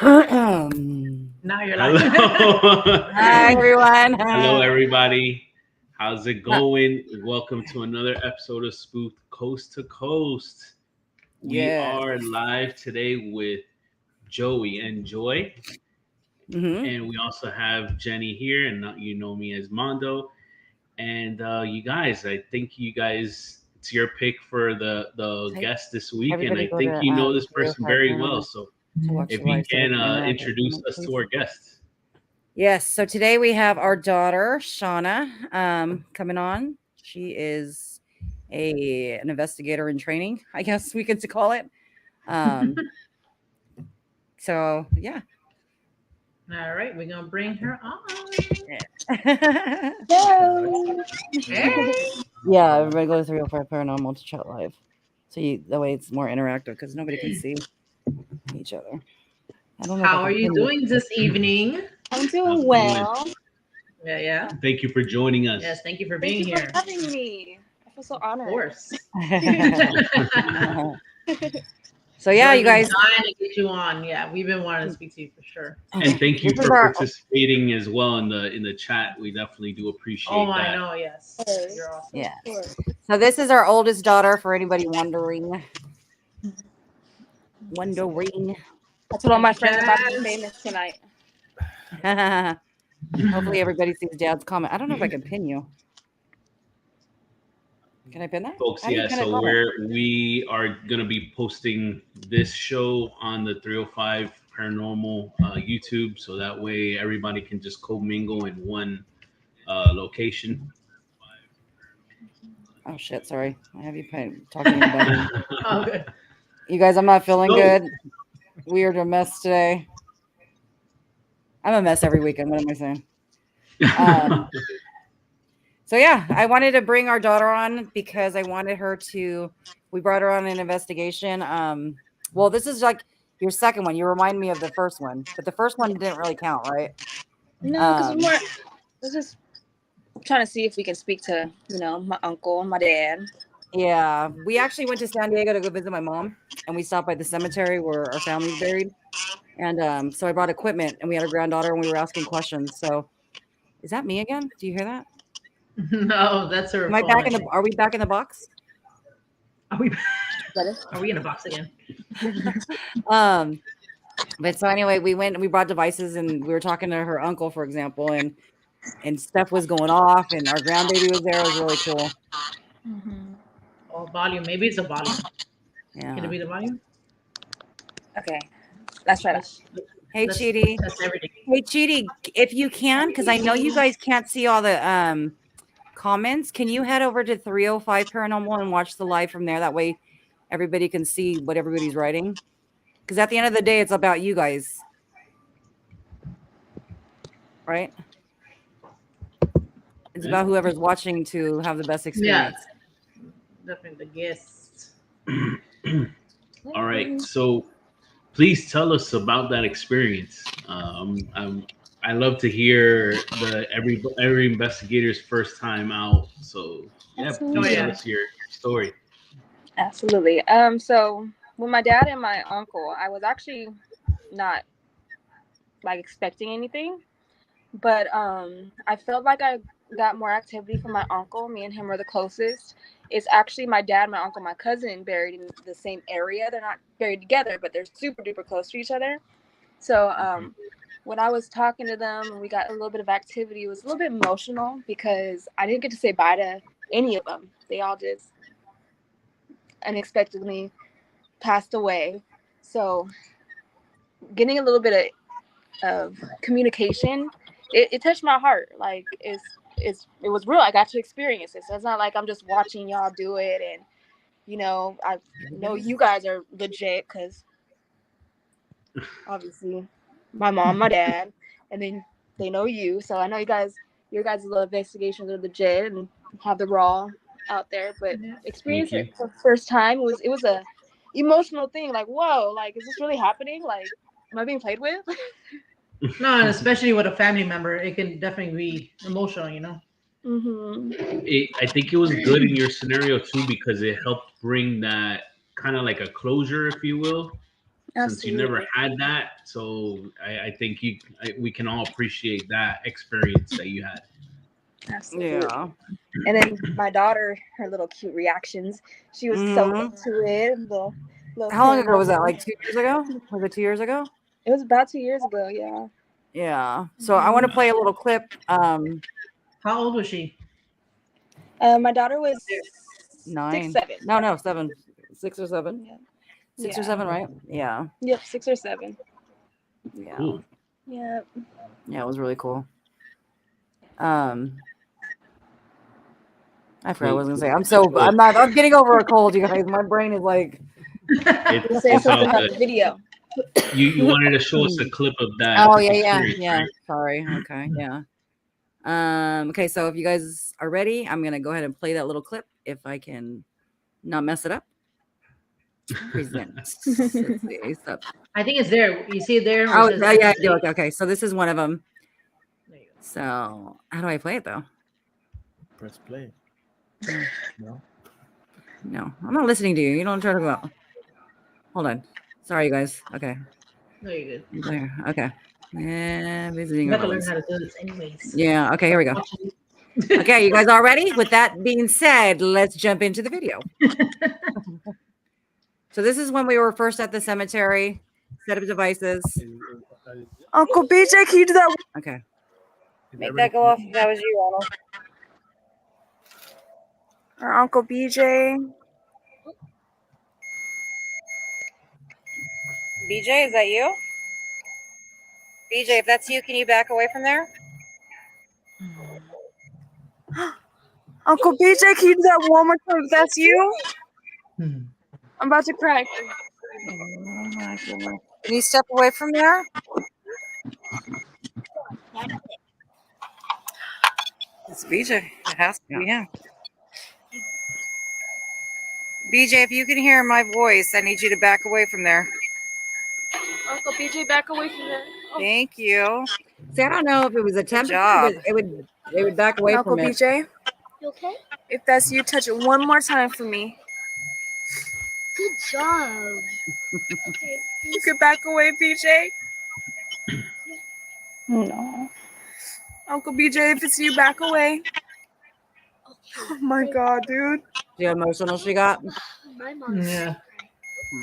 Now you're like, Hi, everyone. Hello, everybody. How's it going? Welcome to another episode of Spooked Coast to Coast. We Yes. are live today with Joey and Joy, Mm-hmm. and we also have Jenny here, and not you know me as Mondo. And you guys, I think you guys, it's your pick for the Hey, guest this week, and everybody I go think to you know this person 305 very well. Paranormal So to watch the if you live so they can can interact with introduce them, us to please. our guest. Yes. So today we have our daughter, Shana, coming on. She is an investigator in training, I guess we could call it. Um, so yeah. all right, we're gonna bring her on. Hello. Hey. Yeah, everybody go to 305 Paranormal to chat live. So that way it's more interactive because nobody can see each other. I don't know if I How are can you pin doing this evening? I'm How's doing it well. Yeah. Thank you for joining us. Yes, thank you for Thank being you here. for having me. I feel so Of honored. course. So yeah, you Joy's been guys. dying to get you on. Yeah, we've been wanting to speak to you for sure. And thank you This is for our participating as well in the chat. We definitely do appreciate Oh, I that. know. Yes, Yes. you're awesome. yeah. Of course. So this is our oldest daughter. For anybody wondering. I told all my friends about to be famous tonight. Hopefully everybody sees Dad's comment. I don't know if I can pin you. Can I pin that? Folks, How do you yeah, pin a so comment? we are gonna be posting this show on the 305 Paranormal YouTube, so that way everybody can just commingle in one location. Oh shit! Sorry, I have you talking about it. Oh, good. You guys, I'm not feeling So- good. Weird, a mess today. I'm a mess every weekend. What am I saying? So yeah, I wanted to bring our daughter on because I wanted her to. We brought her on an investigation. Well, this is like your second one. You remind me of the first one, but the first one didn't really count, right? No, because we're just trying to see if we can speak to, my uncle, my dad. Yeah, we actually went to San Diego to go visit my mom, and we stopped by the cemetery where our family's buried. And so I brought equipment, and we had a granddaughter, and we were asking questions. So, is that me again? Do you hear that? No, that's her Am I phone. back in the? Are we back in the box? Are we? Better? Are we in a box again? But so anyway, we went and we brought devices, and we were talking to her uncle, for example, and stuff was going off, and our grandbaby was there. It was really cool. Mm-hmm. Oh, volume. Maybe it's a volume. Can it Yeah. be the volume? Okay, let's try that. Hey, Let's Chidi. test everything. Hey, Chidi, if you can, because I know you guys can't see all the comments, can you head over to 305 Paranormal and watch the live from there? That way everybody can see what everybody's writing. Because at the end of the day, it's about you guys. Right? It's about whoever's watching to have the best experience. Definitely the guests. All right, so please tell us about that experience. I love to hear every investigator's first time out. So yeah, Absolutely. please Oh, yeah. tell us your story. Absolutely. So with my dad and my uncle, I was actually not expecting anything, but I felt like I got more activity from my uncle. Me and him were the closest. It's actually my dad, my uncle, my cousin buried in the same area. They're not buried together, but they're super duper close to each other. So when I was talking to them and we got a little bit of activity, it was a little bit emotional because I didn't get to say bye to any of them. They all just unexpectedly passed away. So getting a little bit of communication, it touched my heart. Like it was real. I got to experience it. So it's not like I'm just watching y'all do it and I know you guys are legit because obviously my mom, my dad, and then they know you. So I know your guys' little investigations are legit and have the raw out there. But experience it for the first time, it was a emotional thing. Like, whoa, like, is this really happening? Like, am I being played with? No, and especially with a family member, it can definitely be emotional, Mm-hmm. I think it was good in your scenario too because it helped bring that kind of like a closure, if you will. since you never Absolutely. had that. So I think we can all appreciate that experience that you had. Absolutely. Yeah. And then my daughter, her little cute reactions, she was so Mhm. into it. Little How long ago was that? paranormal. Like 2 years ago? Was it 2 years ago? It was about 2 years ago. Yeah. Yeah. So I want to play a little clip. How old was she? My daughter was 9. 6, 7. No, 7. 6 or 7. Yeah. 6 or Yeah. 7, right? Yeah. Yep, 6 or 7. Yeah. Cool. Yep. Yeah, it was really cool. I forgot what I was gonna say. I'm getting over a cold, you guys. My brain is like, It's, Say it's all something about good. the video. You wanted to show us a clip of that. oh experience, yeah. right? Sorry. Okay, yeah. Okay, so if you guys are ready, I'm gonna go ahead and play that little clip if I can not mess it up. Present. Let's see. So, I think it's there. You see it there? where it oh says yeah, I do. activate? Okay. So this is one of them. There you go. So how do I play it though? Press play. No. No, I'm not listening to you. You know what I'm talking about. Hold on. Sorry, you guys. Okay. No, you're good. There. Okay. Yeah, visiting You have to learn events. how to do this anyways. Yeah. Okay. Here we go. Okay, you guys all ready? With that being said, let's jump into the video. So this is when we were first at the cemetery. Set up devices. Uncle BJ, can you do that? Okay. Make that go off if that was you, Ronald. Or Uncle BJ. BJ, is that you? BJ, if that's you, can you back away from there? Uncle BJ, can you do that one more time if that's you? Hmm. I'm about to cry. Can you step away from there? It's BJ. It has to be him. BJ, if you can hear my voice, I need you to back away from there. Uncle BJ, back away from there. Thank you. See, I don't know if it was a temperature, but it would back away Uncle from it. BJ, you okay? If that's you, touch it one more time for me. Good job. Okay. You could back away, BJ. No. Uncle BJ, if it's you, back away. Oh my God, dude. See how emotional she got? My mom. Yeah.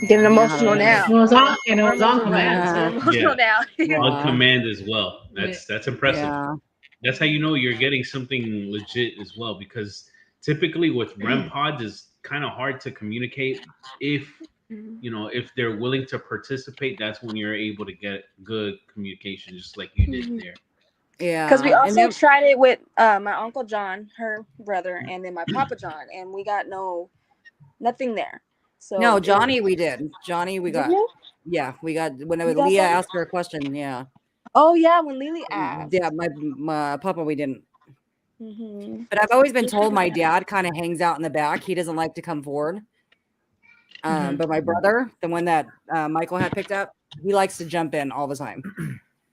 Getting emotional now. It was on, and it was on command. So. Emotional now. On command as well. That's impressive. Yeah. That's how you know you're getting something legit as well, because typically with REM pods is kind of hard to communicate. If if they're willing to participate, that's when you're able to get good communication, just like you did there. Yeah. Because we also tried it with my Uncle John, her brother, and then my Papa John, and we got nothing there. So no, Johnny, we did. Johnny, we got. you? Yeah, we got when You got Leah something? asked her a question. Yeah. Oh yeah, when Lily asked. Yeah, my Papa, we didn't. Mm-hmm. But I've always been told my dad kind of hangs out in the back. He doesn't like to come forward. But my brother, the one that Michael had picked up, he likes to jump in all the time.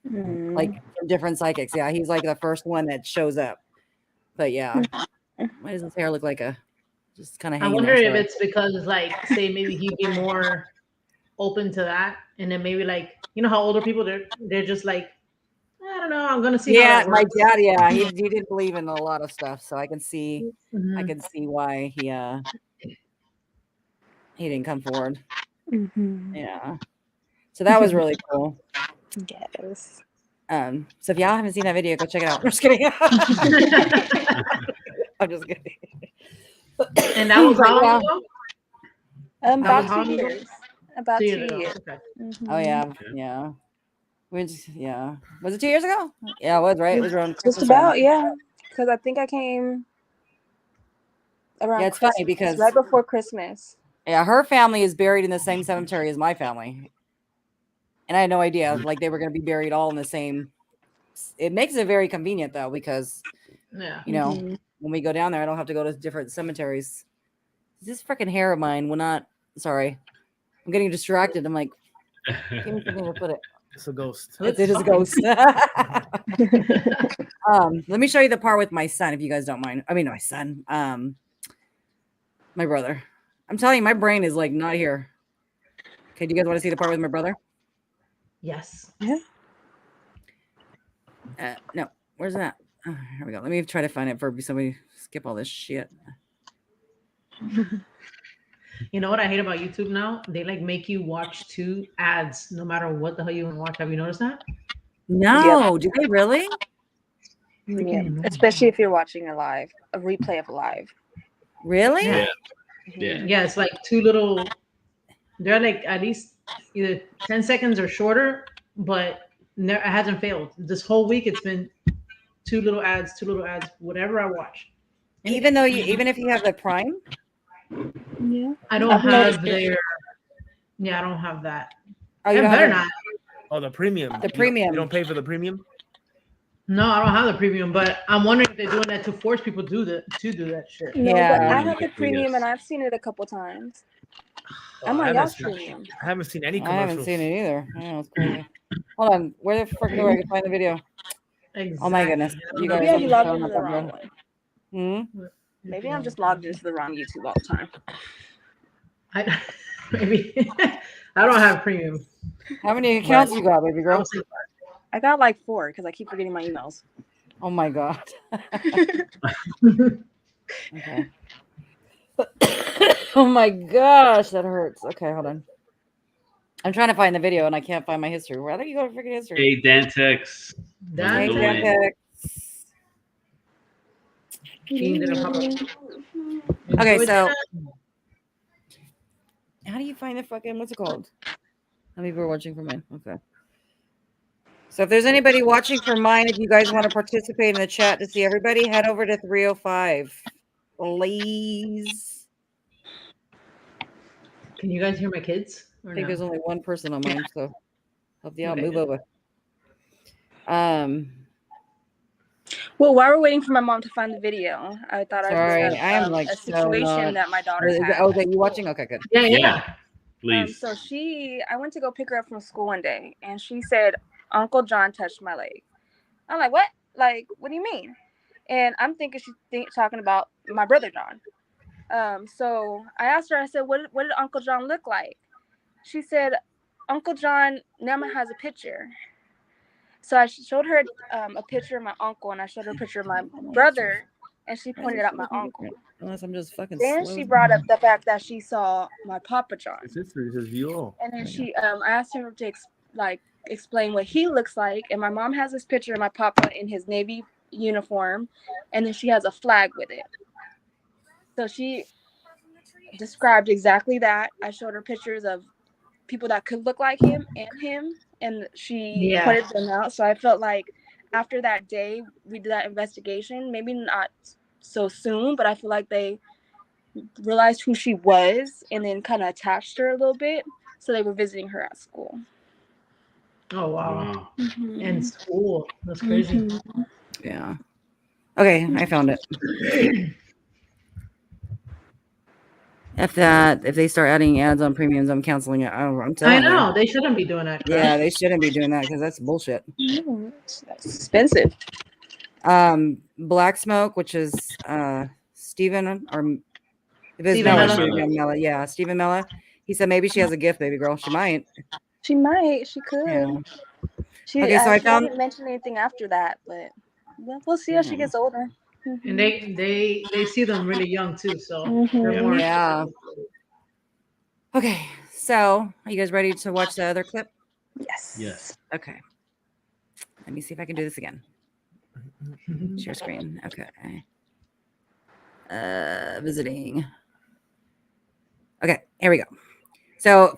Like from different psychics. Yeah, he's like the first one that shows up. But yeah, why does his hair look like a just kind of I hanging wonder there? if it's because, like, say maybe he'd be more open to that, and then maybe like how older people they're just like, I don't know, I'm gonna see. Yeah, how that my works. dad. Yeah, he didn't believe in a lot of stuff, so I can see. Mhm. I can see why he didn't come forward. Yeah. So that was really cool. Yes. So if y'all haven't seen that video, go check it out. I'm just kidding. I'm just kidding. And that was how long ago? About how 2 long ago? years. About 2 ago. years. Okay. Oh yeah, yeah. Was it 2 years ago? Yeah, it was, right? It was around Just Christmas about, time. yeah. Because I think I came around. Yeah, it's Christmas, funny because right before Christmas. Yeah, her family is buried in the same cemetery as my family, and I had no idea like they were going to be buried all in the same. It makes it very convenient though, because when we go down there, I don't have to go to different cemeteries. This freaking hair of mine will not. Sorry, I'm getting distracted. I'm like, give me something to put it. It's a ghost. It is a ghost. Let me show you the part with my son, if you guys don't mind. I mean, my son, my brother. I'm telling you, my brain is like not here. Okay, do you guys want to see the part with my brother? Yes. Yeah. No, where's that? Oh, here we go. Let me try to find it for somebody. Skip all this shit. You know what I hate about YouTube now? They like make you watch 2 ads no matter what the hell you want to watch. Have you noticed that? No, do they really? Yeah. annoying. Especially if you're watching a replay of a live. Really? Yeah. Yeah. Yeah, it's like 2 little. They're like at least either 10 seconds or shorter, but it hasn't failed. This whole week, it's been 2 little ads, whatever I watch. Even if you have the Prime? Yeah. I don't I've have noticed it. their. Yeah, I don't have that. Oh, you I don't better have not. Oh, the premium. The premium. You don't pay for the premium? No, I don't have the premium, but I'm wondering if they're doing that to force people to do that shit. No, Yeah. but I Mm, have the yes. premium and I've seen it a couple times. Oh, I'm I on haven't y'all's seen- premium. I haven't seen any I commercials. haven't seen it either. I know, it's crazy. Hold on. Where the frick do I find the video? Exactly. Oh my goodness. You guys Maybe I are logged showing into up the on wrong there. one. Maybe I'm just logged into the wrong YouTube all the time. Maybe I don't have premium. How many accounts you got, baby girl? I got like 4 because I keep forgetting my emails. Oh my god. Okay. Oh my gosh, that hurts. Okay, hold on. I'm trying to find the video and I can't find my history. Where do you go to freaking history? Hey, Dantex. Hey, Hello. Dantex. Okay, so how do you find the fucking what's it called? How many people are watching for mine? Okay. So if there's anybody watching for mine, if you guys want to participate in the chat to see everybody, head over to 305. Please. Can you guys hear my kids? Or I think no? there's only one person on mine, so help you out. Okay, Move good. over. Well, while we're waiting for my mom to find the video, I thought Sorry, I'd I am discuss like a so situation not. that my daughter had. Oh, that you watching? Okay, good. Yeah. Yeah. Please. So I went to go pick her up from school one day, and she said, "Uncle John touched my leg." I'm like, "What? Like, what do you mean?" And I'm thinking she's talking about my brother John. So I asked her. I said, "What did Uncle John look like?" She said, "Uncle John, Nema has a picture." So I showed her a picture of my uncle, and I showed her a picture of my brother, and she pointed out my uncle. Unless I'm just fucking Then slow. she brought up the fact that she saw my Papa John. It's history. It says view all. And then I asked her to explain what he looks like. And my mom has this picture of my Papa in his Navy uniform, and then she has a flag with it. So she described exactly that. I showed her pictures of people that could look like him, and she pointed them out. So I felt like after that day, we did that investigation. Maybe not so soon, but I feel like they realized who she was and then kind of attached her a little bit. So they were visiting her at school. Oh wow. Wow. Mm-hmm. And school. That's crazy. Mm-hmm. Yeah. Okay, I found it. If they start adding ads on premiums, I'm canceling it. I'm telling you. I know they shouldn't be doing that. Yeah, they shouldn't be doing that because that's bullshit. That's expensive. Black Smoke, which is Stephen or if it's Stephen Mella, yeah, Stephen Mella. He said maybe she has a gift, baby girl. She might. She might. She could. Yeah. She didn't mention anything after that, but we'll see as she gets older. Mm-hmm. And they see them really young too, so they're more. Yeah. Okay, so are you guys ready to watch the other clip? Yes. Yes. Okay. Let me see if I can do this again. Share screen. Okay. Visiting. Okay, here we go. So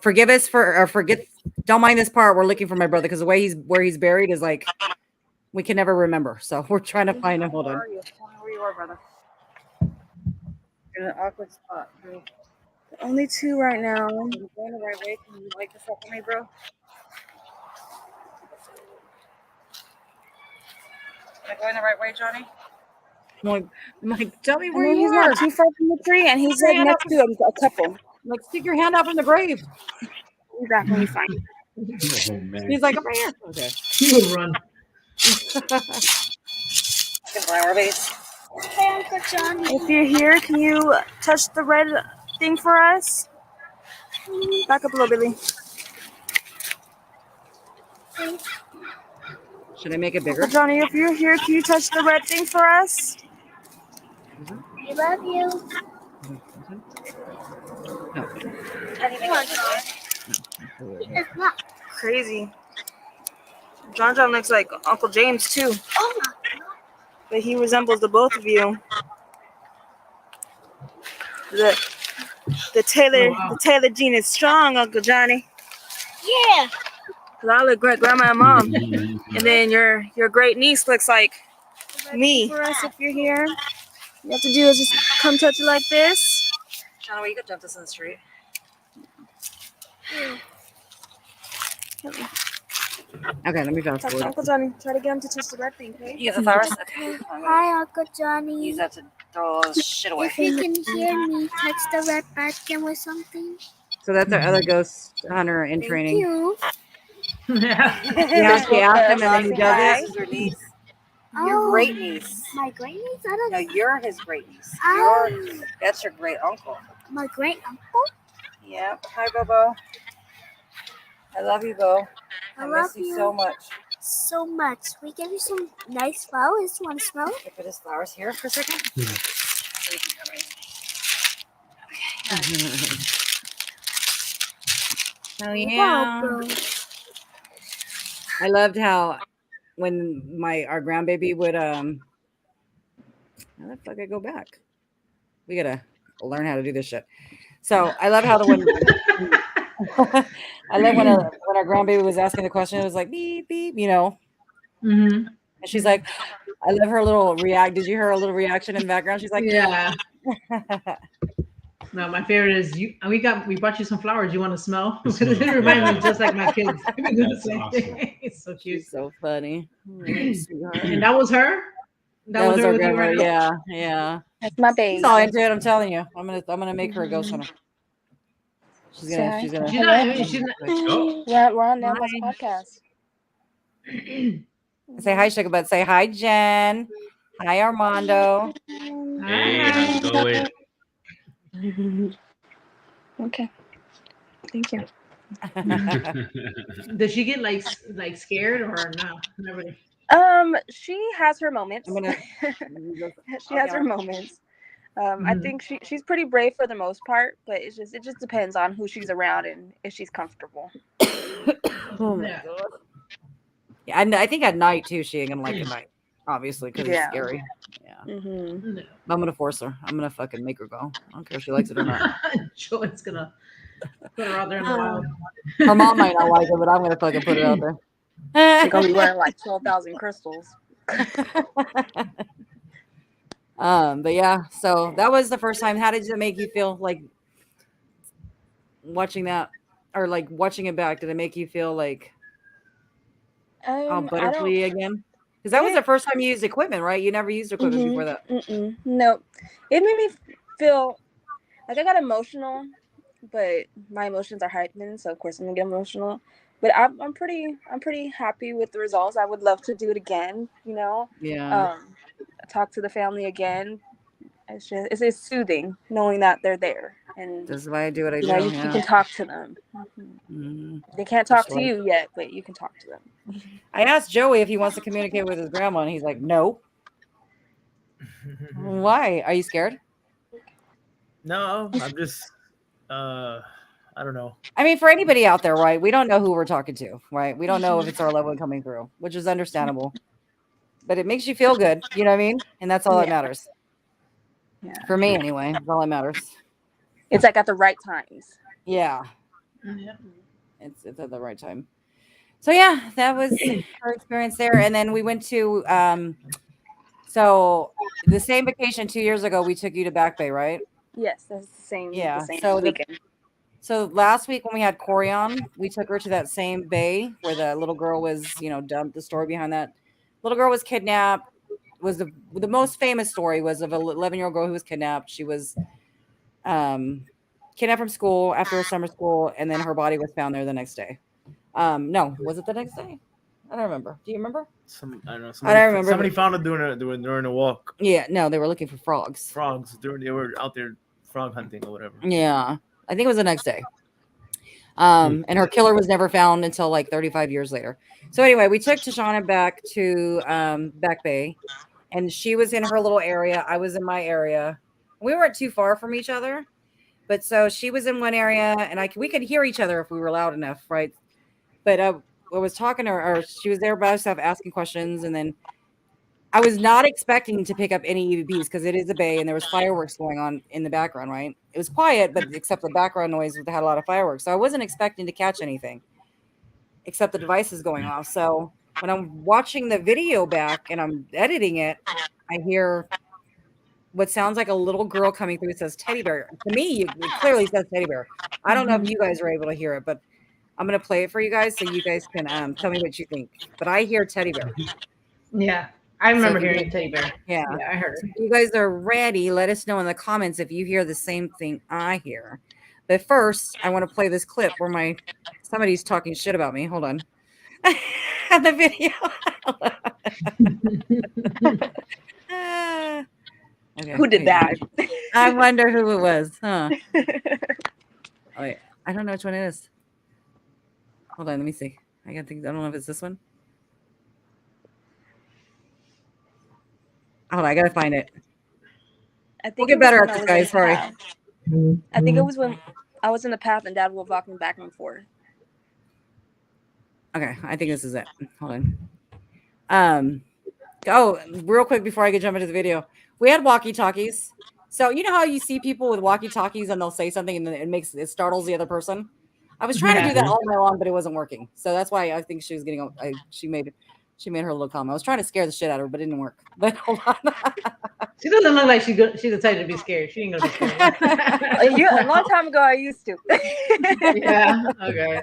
don't mind this part. We're looking for my brother because the way where he's buried is like we can never remember. So we're trying to find him. Hold on. Where you are, brother? You're in an awkward spot, bro. Only 2 right now. I'm going the right way. Can you light this up for me, bro? Am I going the right way, Johnny? I'm like, tell me where I mean, you he's are. not too far from the tree, and he's like next to a couple. Like, stick your hand up in the grave. Exactly, fine. Oh man. He's like, over here. Okay. He would run. Hey, Uncle John. If you're here, can you touch the red thing for us? Back up a little, Billy. please. Should I make it bigger? Uncle Johnny, if you're here, can you touch the red thing for us? I love you. No. It's not. Crazy. John looks like Uncle James too, Oh my. but he resembles the both of you. The Taylor gene is strong, Uncle Johnny. Yeah. Cause I look great grandma and mom, and then your great niece looks like me. For us, if you're here, you have to do is just come touch it like this. Shana, you could jump this in the street. Okay, let me fast Touch forward. Uncle Johnny. Try to get him to touch the red thing, okay? You get the flowers? Okay. Hi, Uncle Johnny. Use that to throw all this shit away. If you can hear me, touch the red button with something. So that's our other ghost hunter in Thank training. you. Yeah. Yeah, she asked him and then he does Hi. it. Your niece. Oh, Your great niece. My great niece? I don't No, know. you're his great niece. Oh, That's your great uncle. my great uncle. Yep. Hi, Bobo. I love you, Bo. I miss love you so much. so much. We gave you some nice flowers. You want to smell it? Can I put his flowers here for a second? Oh yeah. Wow, bro. I loved how when our grandbaby would how the fuck I go back? We gotta learn how to do this shit. So I love how when I love when our grandbaby was asking the question, it was like beep beep, Mm-hmm. and she's like, I love her little react. Did you hear her little reaction in the background? She's like, Yeah. No, my favorite is you. We brought you some flowers. You want to smell? It reminds me just like my kids. We do the That's same awesome. thing. It's so cute. she's so funny. And that was her. That was her our with you grandmother. right now? Yeah. That's my baby. She's all into it. I'm telling you. I'm gonna make her a ghost hunter. She's gonna. She's not. I mean, she's not. Let's go. We're on Nana's podcast. Say hi, Sugar Butt. Say hi, Jen. Hi, Armando. Hey, how's it going? Okay. Thank you. Does she get like scared or no? Never. She has her moments. I'm gonna. She has her moments. I think she's pretty brave for the most part, but it just depends on who she's around and if she's comfortable. Oh my Yeah. god. Yeah, and I think at night too, she ain't gonna like it night, obviously, because it's Yeah. scary. Yeah, Mm-hmm. No. but I'm gonna force her. I'm gonna fucking make her go. I don't care if she likes it or not. Joy's gonna put her out there in the wild. Her mom might not like it, but I'm gonna fucking put it out there. She's gonna be wearing like 12,000 crystals. But yeah, so that was the first time. How did it make you feel like watching that, or like watching it back? Did it make you feel like butterfly again? Because that was the first time you used equipment, right? You never used equipment before that. No, it made me feel like I got emotional, but my emotions are heightened, so of course I'm gonna get emotional. But I'm pretty happy with the results. I would love to do it again. Yeah. Talk to the family again. It's soothing knowing that they're there, and This is why I do what I do. you can talk to them. They can't talk to you yet, but you can talk to them. I asked Joey if he wants to communicate with his grandma, and he's like, "No." Why? Are you scared? No, I'm just I don't know. I mean, for anybody out there, right? We don't know who we're talking to, right? We don't know if it's our loved one coming through, which is understandable. But it makes you feel good, you know what I mean? And that's all that matters. Yeah. For me, anyway, that's all that matters. It's like at the right times. Yeah. Yeah. It's at the right time. So yeah, that was our experience there. And then we went to so the same vacation 2 years ago, we took you to Back Bay, right? Yes, that's the same. Yeah. The same So weekend. So last week when we had Corey on, we took her to that same bay where the little girl was, dumped. The story behind that little girl was kidnapped. Was the most famous story was of an 11-year-old girl who was kidnapped. She was kidnapped from school after summer school, and then her body was found there the next day. No, was it the next day? I don't remember. Do you remember? I don't know. I don't remember. Somebody found it during a walk. Yeah, no, they were looking for frogs. Frogs. They were out there frog hunting or whatever. Yeah, I think it was the next day. And her killer was never found until like 35 years later. So anyway, we took Shana back to Back Bay, and she was in her little area. I was in my area. We weren't too far from each other, but so she was in one area, and we could hear each other if we were loud enough, right? But I was talking to her, or she was there by herself asking questions, and then I was not expecting to pick up any EVPs because it is a bay and there was fireworks going on in the background, right? It was quiet, but except the background noise had a lot of fireworks. So I wasn't expecting to catch anything except the devices going off. So when I'm watching the video back and I'm editing it, I hear what sounds like a little girl coming through. It says teddy bear. To me, it clearly says teddy bear. I don't know if you guys are able to hear it, but I'm going to play it for you guys so you guys can tell me what you think. But I hear teddy bear. Yeah. I remember So hearing teddy bear. Yeah. I heard it. So if you guys are ready, let us know in the comments if you hear the same thing I hear. But first, I want to play this clip where somebody's talking shit about me. Hold on. The video. Okay, Who did that? I wonder who it was. Huh? Oh, wait. I don't know which one it is. Hold on, let me see. I don't know if it's this one. Hold on, I gotta find it. I think We'll get better at this, guys. Sorry. I think it was when I was in the path and Dad was walking back and forth. Okay, I think this is it. Hold on. Oh, real quick before I jump into the video, we had walkie-talkies. So you know how you see people with walkie-talkies and they'll say something and then it startles the other person. I was trying to do that all night long, but it wasn't working. So that's why I think she was getting. She made her little comment. I was trying to scare the shit out of her, but it didn't work. But hold on. She doesn't look like she's the type to be scared. She ain't gonna be scared. A long time ago, I used to. Yeah. Okay.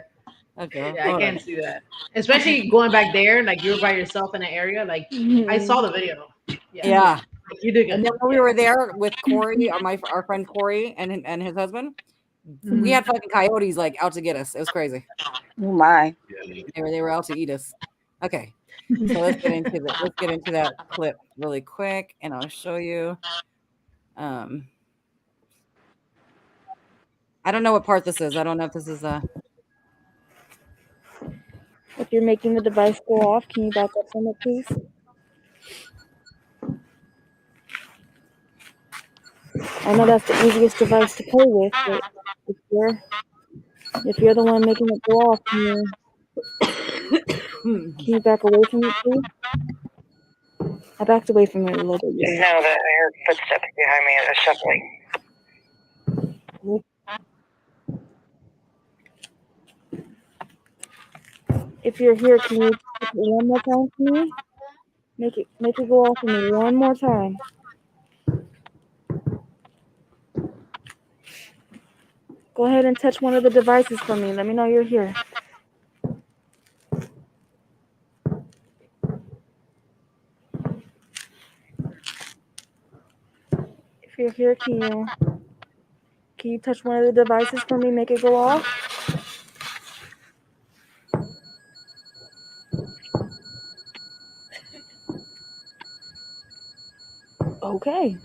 Okay. Yeah, I can't see that. Especially going back there, like you were by yourself in an area. Like I saw the video. Yeah. You did good. And then when we were there with Corey, our friend Corey and his husband, we had fucking coyotes like out to get us. It was crazy. Oh my. They were out to eat us. Okay. So let's get into that clip really quick and I'll show you. I don't know what part this is. I don't know if this is If you're making the device go off, can you back up from it, please? I know that's the easiest device to play with, but if you're the one making it go off, can you back away from it, please? I backed away from it a little bit. Just know that I heard footsteps behind me as shuffling. If you're here, can you take it one more time for me? Make it go off for me one more time. Go ahead and touch one of the devices for me. Let me know you're here. If you're here, can you touch one of the devices for me? Make it go off. Okay.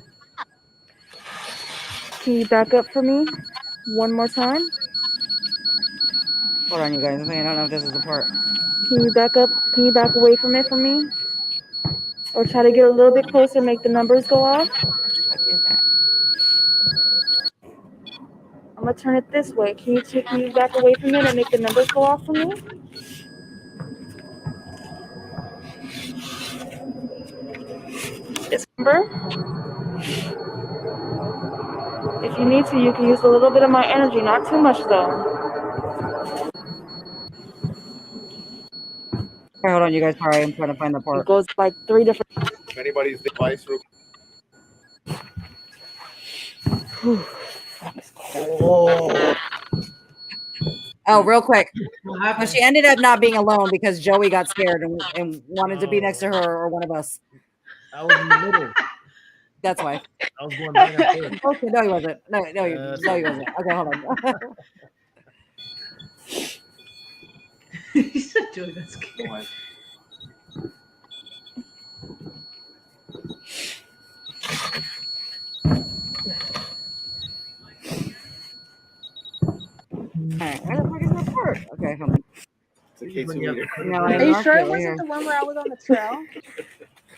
Can you back up for me one more time? Hold on, you guys. I don't know if this is the part. Can you back up? Can you back away from it for me? Or try to get a little bit closer, make the numbers go off? What is that? I'm gonna turn it this way. Can you back away from it and make the numbers go off for me? This number. If you need to, you can use a little bit of my energy, not too much though. Okay, hold on, you guys. Sorry, I'm trying to find the part. It goes like 3 different. If anybody's device real Oh, real quick. So she ended up not being alone because Joey got scared and wanted to be next to her or one of us. I was in the middle. That's why. I was going back and forth. Okay, no, he wasn't. No, he wasn't. Okay, hold on. You said Joey got scared. All right, where the fuck is that K2 either. No, Are you sure it wasn't the one where I was on the trail?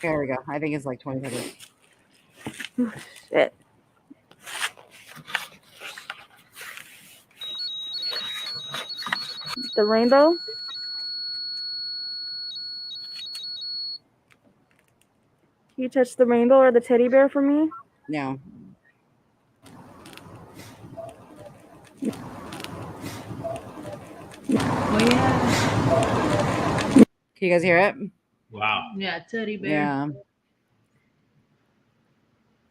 There we go. I think it's like 20 seconds. Shit. The rainbow? Can you touch the rainbow or the teddy bear for me? No. Oh yeah. Can you guys hear it? Wow. Yeah, teddy bear. Yeah.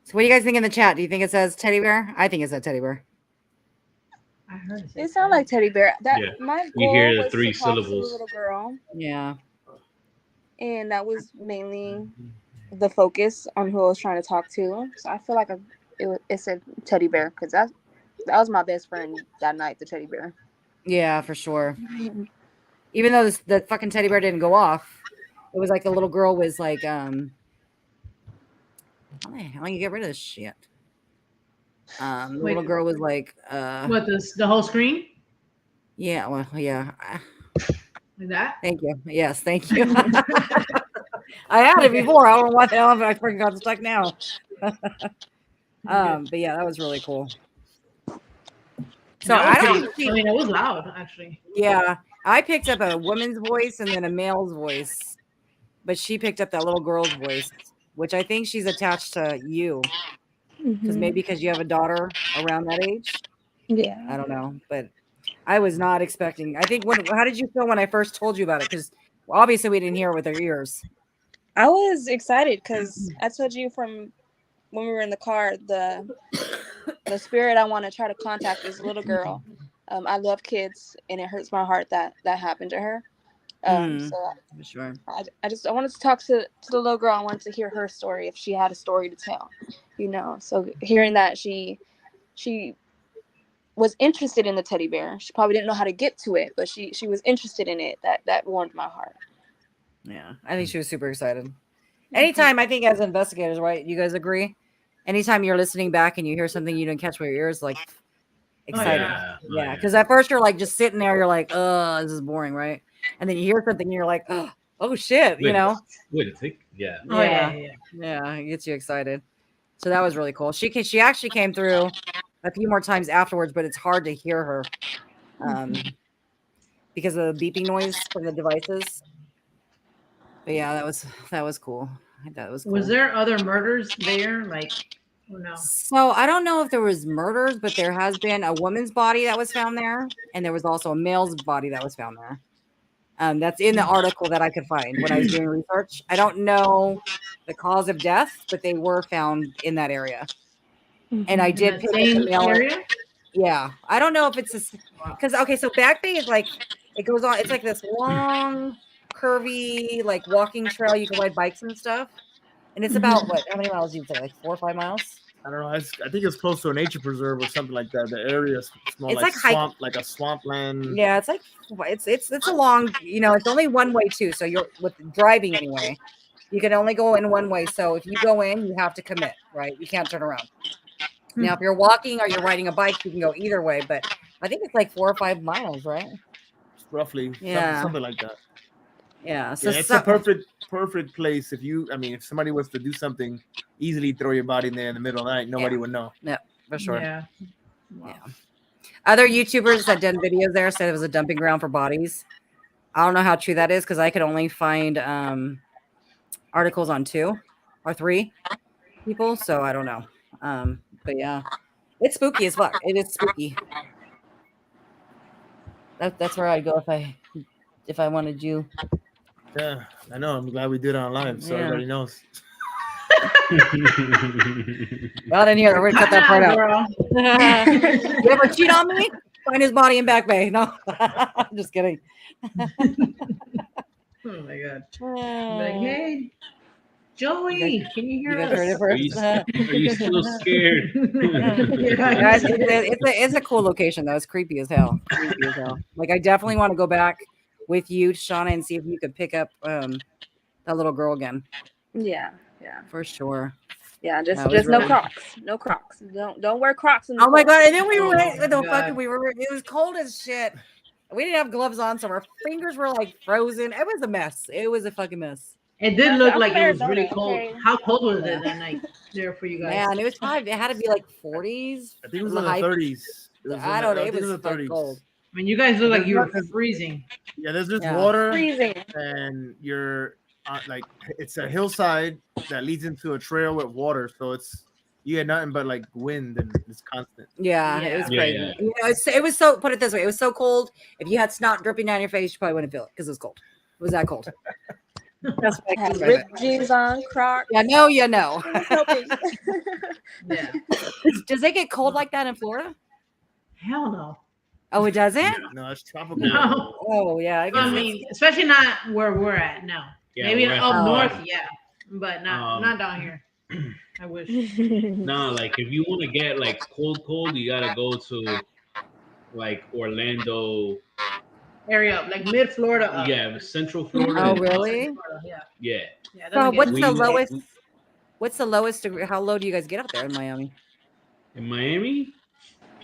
So what do you guys think in the chat? Do you think it says teddy bear? I think it says teddy bear. I heard it. It sounded like teddy bear. That Yeah. my You goal hear the was three to talk to the syllables. little girl, Yeah. and that was mainly the focus on who I was trying to talk to. So I feel like it said teddy bear because that was my best friend that night, the teddy bear. Yeah, for sure. Even though the fucking teddy bear didn't go off, it was like the little girl was like, how the hell you get rid of this shit? The Wait. little girl was like, What, the whole screen? yeah, well, yeah. Like that? Thank you. Yes, thank you. I had it before. I don't know what the hell I freaking got stuck now. But yeah, that was really cool. So I don't. I mean, it was loud, actually. Yeah, I picked up a woman's voice and then a male's voice, but she picked up that little girl's voice, which I think she's attached to you, because maybe because you have a daughter around that age. Yeah, I don't know, but I was not expecting. I think how did you feel when I first told you about it? Because obviously we didn't hear it with our ears. I was excited because I told you from when we were in the car, the spirit I want to try to contact is a little girl. I love kids, and it hurts my heart that happened to her. So For sure. I wanted to talk to the little girl. I wanted to hear her story if she had a story to tell, So hearing that she was interested in the teddy bear. She probably didn't know how to get to it, but she was interested in it. That warmed my heart. Yeah, I think she was super excited. Anytime, I think as investigators, right? You guys agree? Anytime you're listening back and you hear something you didn't catch with your ears, like excited. Yeah, because at first you're like just sitting there, you're like, oh, this is boring, right? And then you hear something and you're like, oh shit, Wait a tick. Yeah. Yeah, it gets you excited. So that was really cool. She actually came through a few more times afterwards, but it's hard to hear her because of the beeping noise from the devices. But yeah, that was cool. That was cool. Was there other murders there? Like, or no? So I don't know if there was murders, but there has been a woman's body that was found there, and there was also a male's body that was found there. That's in the article that I could find when I was doing research. I don't know the cause of death, but they were found in that area. And I did pick up the male area. Yeah, I don't know if it's because so Back Bay is like it goes on. It's like this long, curvy, like walking trail. You can ride bikes and stuff. And it's about what? How many miles do you say? Like 4 or 5 miles? I don't know. I think it's close to a nature preserve or something like that. The area is more It's like like swamp, like a swampland. Yeah, it's like it's a long. It's only one way too. So you're with driving anyway. You can only go in one way. So if you go in, you have to commit, right? You can't turn around. Now, if you're walking or you're riding a bike, you can go either way. But I think it's like 4 or 5 miles, right? Roughly, something like that. Yeah, so it's a perfect place if somebody was to do something, easily throw your body in there in the middle of the night, nobody would know. Yeah, for sure. Yeah. Yeah. Other YouTubers that did videos there said it was a dumping ground for bodies. I don't know how true that is because I could only find articles on 2 or 3 people, so I don't know. But yeah, it's spooky as fuck. It is spooky. That's where I'd go if I wanted you. Yeah, I know. I'm glad we did it online, so everybody knows. Well, then here, we're gonna cut that part out. You ever cheat on me? Find his body in Back Bay. No, I'm just kidding. Oh my god! Like, hey, Joey, can you hear us? Are you still scared? Guys, it's a cool location though. It's creepy as hell. Like I definitely want to go back with you, Shana, and see if you could pick up that little girl again. Yeah, for sure. Yeah, just no Crocs. No Crocs. Don't wear Crocs. Oh my god! And then we were it was cold as shit. We didn't have gloves on, so our fingers were like frozen. It was a mess. It was a fucking mess. It did I'm look from like it was really Arizona, cold. okay? How cold was Yeah. it that night there for you guys? Man, it was probably, it had to be like 40s. I think it was in the High- 30s. I don't know. It think was in the fucking cold. I mean, you guys look like There's you were nothing- freezing. Yeah, there's just Yeah. water, Freezing. and you're like, it's a hillside that leads into a trail with water, so you had nothing but like wind, and it's constant. Yeah, it was Yeah, crazy. yeah. You know, it was so, put it this way, it was so cold. If you had snot dripping down your face, you probably wouldn't feel it because it was cold. It was that cold. That's what I I had can ripped jeans on, Crocs. Yeah, no, you know. Helping. Yeah. Does it get cold like that in Florida? Hell no. Oh, it doesn't? No, it's tropical. No. Oh, yeah. I guess I mean, especially not where we're at now. Yeah, Maybe we're at up Hawaii. north, yeah, but not down here. I wish. No, like if you want to get like cold, you gotta go to like Orlando. Area up, like mid Florida up. Yeah, Central Florida. Oh, really? Yeah. Yeah. Yeah. it So doesn't get what's too the cold. lowest? What's the lowest degree? How low do you guys get up there in Miami? In Miami,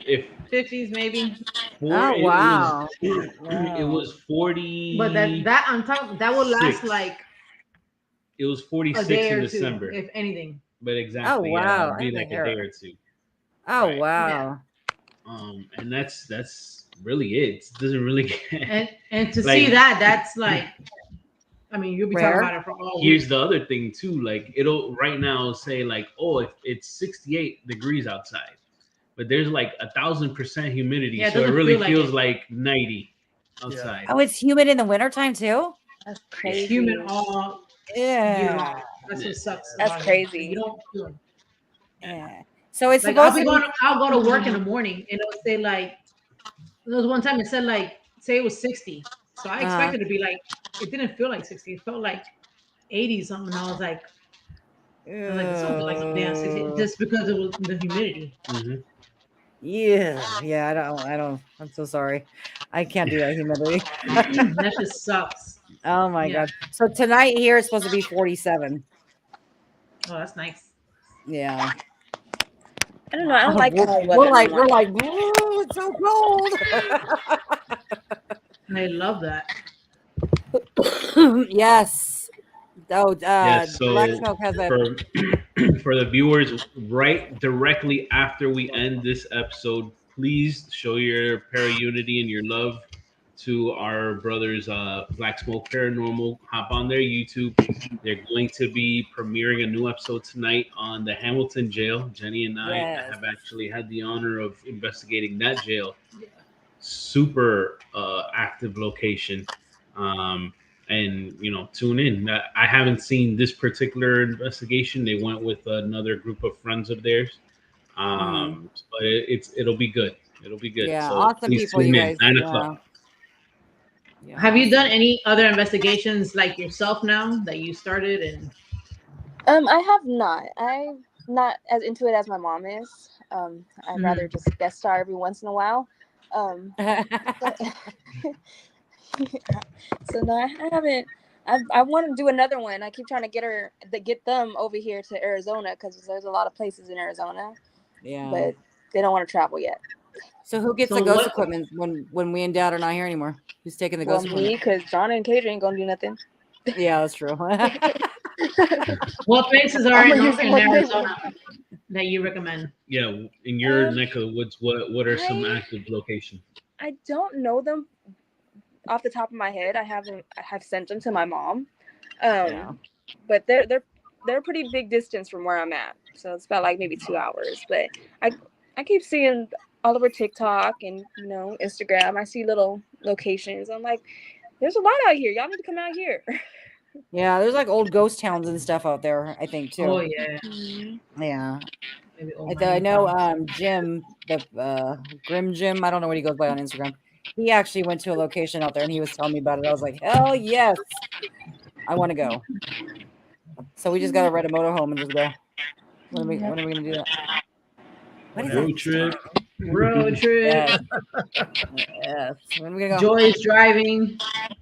if 50s maybe. Oh, wow. it was 40. But that on top that will last like It was a 46 day in or December. two, if anything. But exactly, Oh, wow. it'd be I like a hear day it. or two. Oh, Right. wow. And that's really it. It doesn't really get. And to Like- see that's like, I mean, you'll be Rare. talking about it for all Here's week. the other thing too. Like it'll right now say like, oh, if it's 68 degrees outside, but there's like 1,000% humidity, Yeah, it so it doesn't really feel like feels it. like 90 outside. Oh, it's humid in the wintertime too? That's It's crazy. humid all Yeah. year long. That's what sucks. That's about it. crazy. You don't feel it. Yeah. So it's Like I'll supposed to be. go to work in the morning and it'll say like, there was one time it said like, say it was 60. So I expected it to be like, it didn't feel like 60. It felt like 80 something. And I was like, this don't feel like some damn 60 just because it was the humidity. Mhm. Yeah. Yeah. I don't. I'm so sorry. I can't do that humidity. That just sucks. Oh my Yeah. God. So tonight here is supposed to be 47. Oh, that's nice. Yeah. I don't know. I don't like we're, cold we're weather. like, "Ooh, it's so cold." I love that. Yes. Oh, so Black Smoke has that. for the viewers, right directly after we end this episode, please show your para-unity and your love to our brothers Black Smoke Paranormal. Hop on their YouTube. They're going to be premiering a new episode tonight on the Hamilton jail. Jenny and I Yes. have actually had the honor of investigating that jail. Super active location. And tune in. I haven't seen this particular investigation. They went with another group of friends of theirs. But it'll be good. It'll be good. Yeah, So awesome please people, you tune in, guys. 9 Yeah. o'clock. Yeah. Have you done any other investigations like yourself now that you started? And I have not. I'm not as into it as my mom is. I'd rather just guest star every once in a while. But- so no, I haven't. I want to do another one. I keep trying to get them over here to Arizona because there's a lot of places in Arizona, Yeah. but they don't want to travel yet. So who gets So the ghost what- equipment when we and Dad are not here anymore? Who's taking the Well, ghost me, equipment? because John and KJ ain't gonna do nothing. Yeah, that's true. what places are I'm in, gonna use in one Arizona that you recommend? Yeah, in your Um, neck of the woods, what are some I- active locations? I don't know them off the top of my head. I have sent them to my mom, Yeah. but they're a pretty big distance from where I'm at, so it's about like maybe 2 hours. But I keep seeing all over TikTok and Instagram. I see little locations. I'm like, there's a lot out here. Y'all need to come out here. Yeah, there's like old ghost towns and stuff out there, I think too. Oh yeah, Yeah. maybe I know Jim, the Grim Jim, I don't know what he goes by on Instagram. He actually went to a location out there and he was telling me about it. I was like, hell yes. I want to go. So we just gotta rent a motorhome and just go. When are we gonna do that? What is that? Road trip. road trip. Yes. Yes. When are we gonna go? Joy's driving.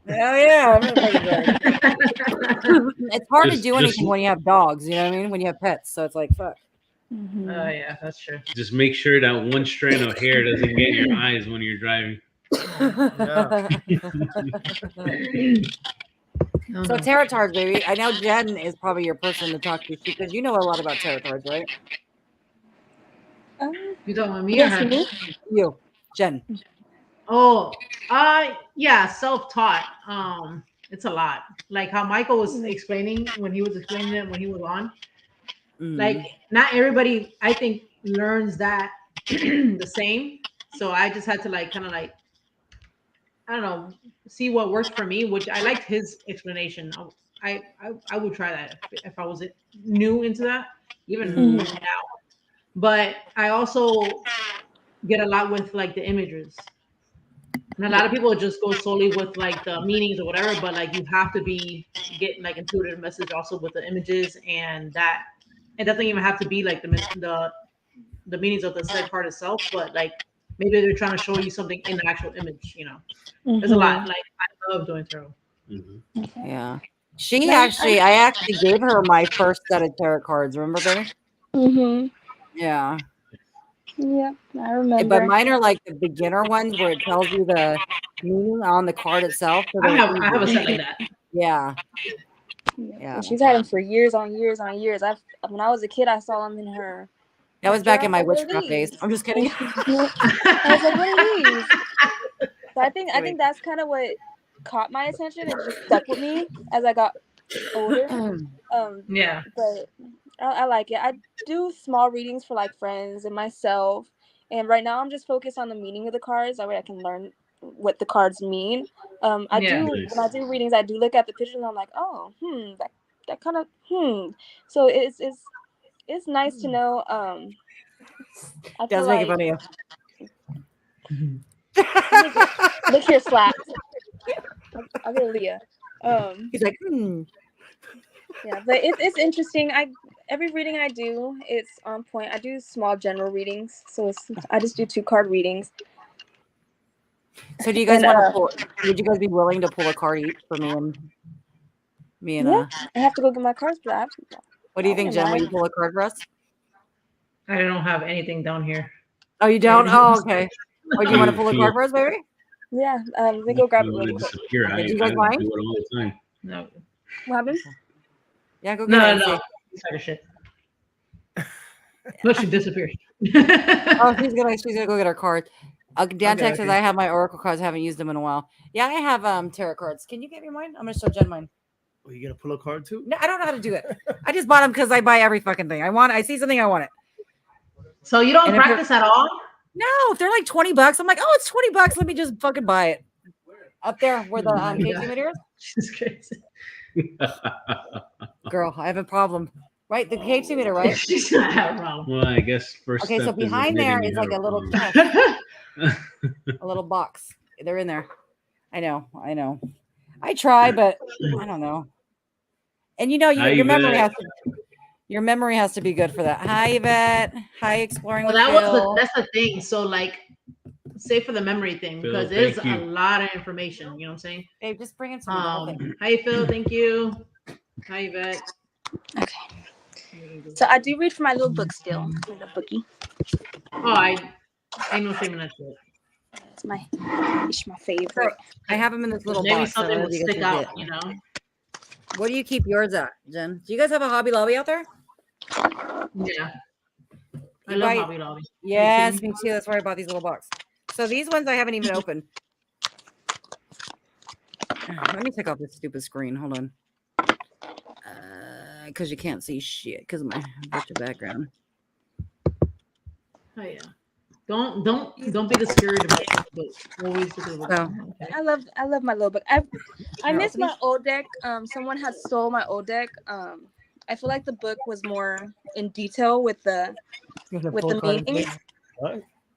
Hell yeah. I'm gonna fucking drive. It's hard to Just- do just- anything when you have dogs, you know what I mean? When you have pets. So it's like, fuck. Oh yeah, that's true. Just make sure that one strand of hair doesn't get in your eyes when you're driving. So tarot cards, baby. I know Jen is probably your person to talk to because you know a lot about tarot cards, right? You talking about me or Yes, her? me? You, Jen. Oh, yeah, self-taught. It's a lot. Like how Michael was explaining when he was explaining it when he was on. Like not everybody, I think, learns that the same. So I just had to like kind of like I don't know, see what worked for me. Which I liked his explanation. I would try that if I was new into that, even now. But I also get a lot with like the images. And a lot of people just go solely with like the meanings or whatever, but like you have to be get like intuitive message also with the images, and that it doesn't even have to be like the meanings of the said card itself, but like maybe they're trying to show you something in the actual image. There's a lot. Like I love doing tarot. Yeah. I actually gave her my first set of tarot cards. Remember, baby? Yeah. Yeah, I remember. But mine are like the beginner ones where it tells you the meaning on the card itself. So I have a set like that. Yeah. Yeah. And she's had them for years on years on years. When I was a kid, I saw them in her. That was back in my witchcraft days. I'm just kidding. I was like, what are these? So I think that's kind of what caught my attention and just stuck with me as I got older. Yeah. But I like it. I do small readings for like friends and myself. And right now I'm just focused on the meaning of the cards. That way I can learn what the cards mean. When I do readings, I do look at the pictures and I'm like, oh, that kind of So it's nice to know. I feel make fun of you. Look here, slap. I'll get Leah. He's like, Yeah, but it's interesting. Every reading I do, it's on point. I do small general readings, so I just do 2 card readings. So do you guys want to pull? Would you guys be willing to pull a card each for me and Yeah, I have to go get my cards for that. What do you think, Jen? Will you pull a card for us? I don't have anything down here. Oh, you don't? Oh, okay. Or do you want to pull a card for us, baby? Yeah, let me go grab it really quick. Okay, do you guys mind? Do it all the time. No. What happened? Yeah, go get it. No. This kind of shit. Look, she disappeared. Oh, she's gonna go get her card. Dan Tech says I have my Oracle cards. I haven't used them in a while. Yeah, I have tarot cards. Can you get me mine? I'm gonna show Jen mine. Oh, you gonna pull a card too? No, I don't know how to do it. I just bought them because I buy every fucking thing. I see something, I want it. So you don't practice at all? No, if they're like $20, I'm like, oh, it's $20. Let me just fucking buy it. Up there where the KT meter is. She's crazy. Girl, I have a problem. Right, the KT meter, right? She's not have a problem. Well, I guess first. Okay, so step behind there is like a little chest, a little box. They're in there. I know. I try, but I don't know. And your memory has to be good for that. Hi, Yvette. Hi, Exploring. Well, that's the thing. So like, say for the memory thing, because there's a lot of information. You know what I'm saying? Babe, just bring in some. Hi, Phil. Thank you. Hi, Yvette. Okay. So I do read from my little book still, the bookie. Oh, I ain't no shame in that shit. It's my favorite. I have them in this little maybe box. Something will stick out, Where do you keep yours at, Jen? Do you guys have a Hobby Lobby out there? Yeah. I love Hobby Lobby. Yes, me too. That's where I bought these little boxes. So these ones I haven't even opened. Let me take off this stupid screen. Hold on. Because you can't see shit because of my virtual background. Oh yeah. Don't be discouraged about it, but always I love my little book. I miss my old deck. Someone had stole my old deck. I feel like the book was more in detail with the meanings.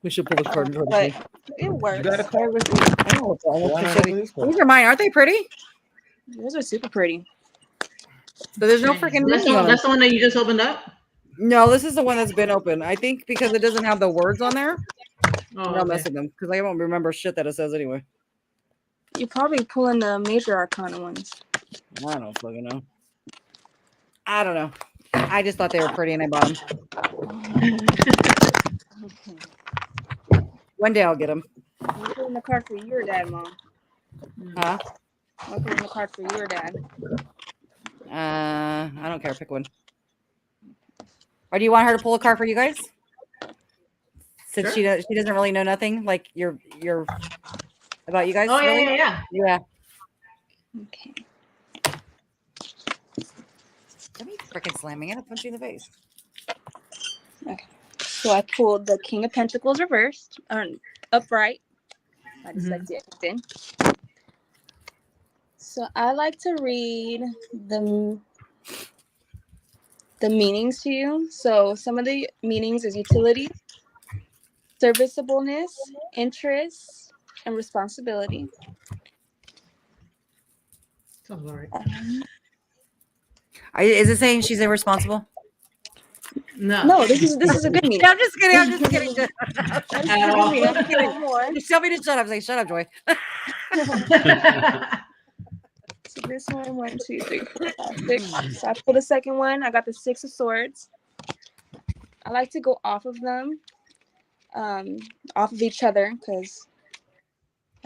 We should pull the card. But it works. You got a card with you? I know. These are mine. Aren't they pretty? Those are super pretty. So there's no freaking. That's the one that you just opened up? No, this is the one that's been open. I think because it doesn't have the words on there. Oh, I'll mess with them because I won't remember shit that it says anyway. You're probably pulling the major arcana ones. I don't fucking know. I don't know. I just thought they were pretty and I bought them. One day I'll get them. pulling the card for you or dad, Mom? Huh? I'm pulling the card for you or dad. I don't care. Pick one. Or do you want her to pull a card for you guys? Since Sure. she doesn't really know nothing, like you're about you guys. Oh yeah, really? yeah, yeah. Yeah. Okay. Let me freaking slamming it. I'll punch you in the face. Okay. So I pulled the King of Pentacles reversed, or upright. I just like the thing. So I like to read the meanings to you. So some of the meanings is utility, serviceableness, interest, and responsibility. Sounds all right. Is it saying she's irresponsible? No, this is a good meaning. No, I'm just kidding. I'm just kidding. I'm kidding. More. Just tell me to shut up. Say, shut up, Joy. So this one, 1, 2, 3, 4, 5, 6. So I pulled the second one. I got the 6 of Swords. I like to go off of them, off of each other, because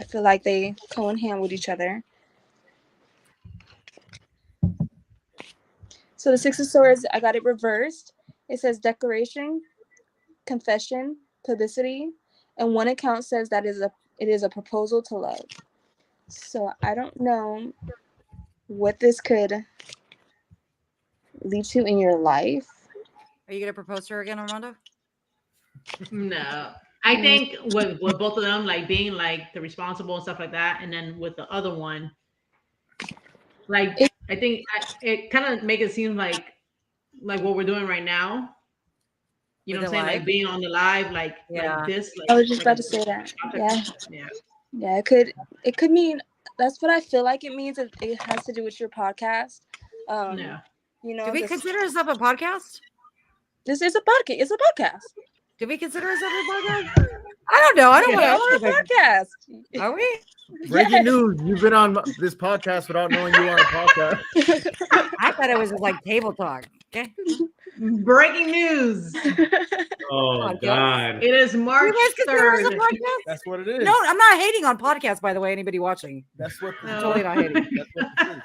I feel like they go in hand with each other. So the 6 of Swords, I got it reversed. It says declaration, confession, publicity, and one account says that it is a proposal to love. So I don't know what this could lead to in your life. Are you gonna propose to her again, Armando? No, I think with both of them, like being like the responsible and stuff like that, and then with the other one, like I think it kind of make it seem like what we're doing right now. You know With what I'm saying? the Like live? being on the live, like this. Like, I was just like about to say that. Yeah. Yeah. Yeah, it could mean, that's what I feel like it means. It has to do with your podcast. Yeah. You know, Do we consider ourselves a podcast? this is a podcast. It's a podcast. Do we consider ourselves a podcast? I don't know. I don't want We're a podcast. Are we? Breaking news. You've been on this podcast without knowing you were on a podcast. I thought it was just like table talk. Okay. Breaking news. Oh God! It is March You guys consider us a 3rd. podcast? That's what it is. No, I'm not hating on podcasts, by the way. Anybody watching? That's what. Totally not hating. That's what it is.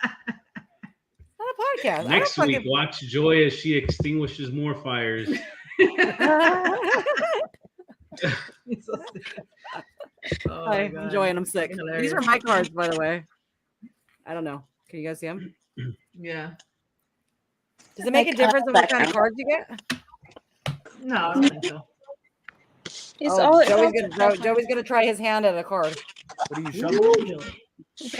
Not a podcast. I Next don't week, fucking- watch Joy as she extinguishes more fires. I'm enjoying. I'm sick. These are my cards, by the way. I don't know. Can you guys see them? Yeah. Does it make a difference in what kind of cards you get? No, I don't think so. Joey's gonna try his hand at a card. What are you shuffling?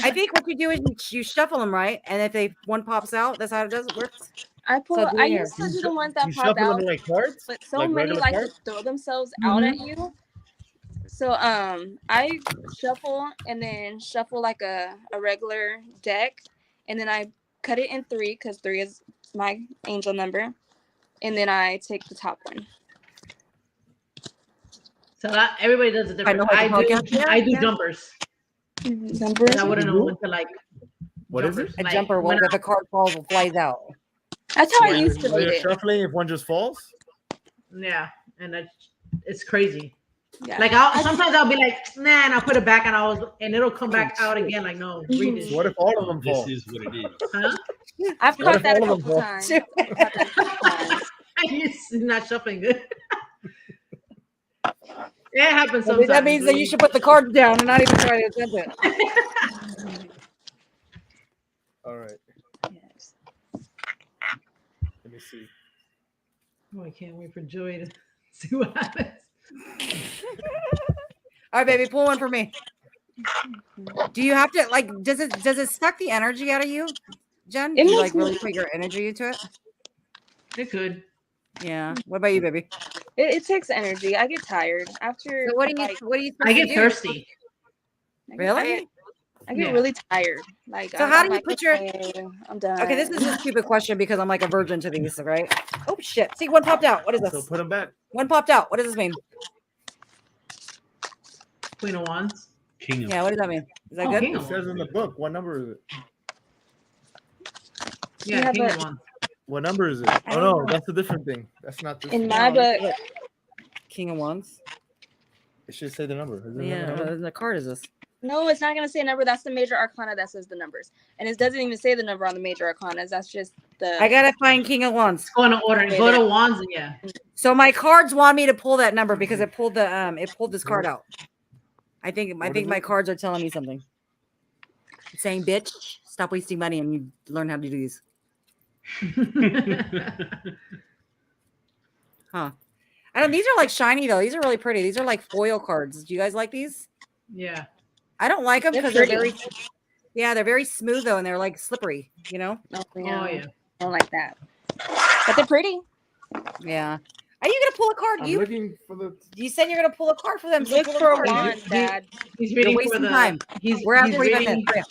I think what you do is you shuffle them right, and if one pops out, that's how it does. It works. I used to do the ones that You pop shuffle out, them like cards? but so Like many regular like cards? to throw themselves out at you. So I shuffle and then shuffle like a regular deck, and then I cut it in 3 because 3 is my angel number, and then I take the top one. So everybody does it different. I do jumpers. Numbers. I wouldn't know when to like. What is it? A jumper one. If a card falls, it flies out. That's how I used to When read you're it. shuffling, if one just falls. Yeah, and it's crazy. Yeah. Like sometimes I'll be like, nah, and I'll put it back, and it'll come back out again. Like, no, read it. So what if all of them fall? This is what it is. Huh? I've What caught if that a all of couple them times. It's not shuffling good. It happens sometimes. That means that you should put the cards down and not even try to attempt it. All right. Yes. Let me see. Oh, I can't wait for Joy to see what happens. All right, baby, pull one for me. Do you have to like? Does it suck the energy out of you, Jen? Do you like really put your energy into it? It could. Yeah. What about you, baby? It takes energy. I get tired after. So what do you? I get thirsty. Really? I get really tired. Like, so how do you like, put your? okay, I'm done. Okay, this is a stupid question because I'm like a virgin to these, right? Oh shit! See, one popped out. What is this? So put them back. One popped out. What does this mean? Queen of Wands. King of. Yeah, what does that mean? Is that good? King It of says in the book. What number is it? Yeah, King of Wands. What number is it? Oh no, that's a different thing. That's not this. In my book, King of Wands. It should say the number. Is it Yeah, the number? the card is this. No, it's not gonna say a number. That's the major arcana that says the numbers, and it doesn't even say the number on the major arcanas. That's just the. I gotta find King of Wands. Go in order. Okay, Go there. to wands. Yeah. So my cards want me to pull that number because it pulled this card out. I think my cards are telling me something. It's saying, "Bitch, stop wasting money and you learn how to do these." Huh? I don't. These are like shiny though. These are really pretty. These are like foil cards. Do you guys like these? Yeah. I don't like them They're because they're very. pretty. Yeah, they're very smooth though, and they're like slippery. You know? Oh Oh yeah. I don't like that, but they're pretty. Yeah. Are you gonna pull a card? I'm looking for the. You said you're gonna pull a card for them. So Look pull a for card. one, Dad. He's You're reading for wasting the time. He's We're after he's 3 reading. minutes.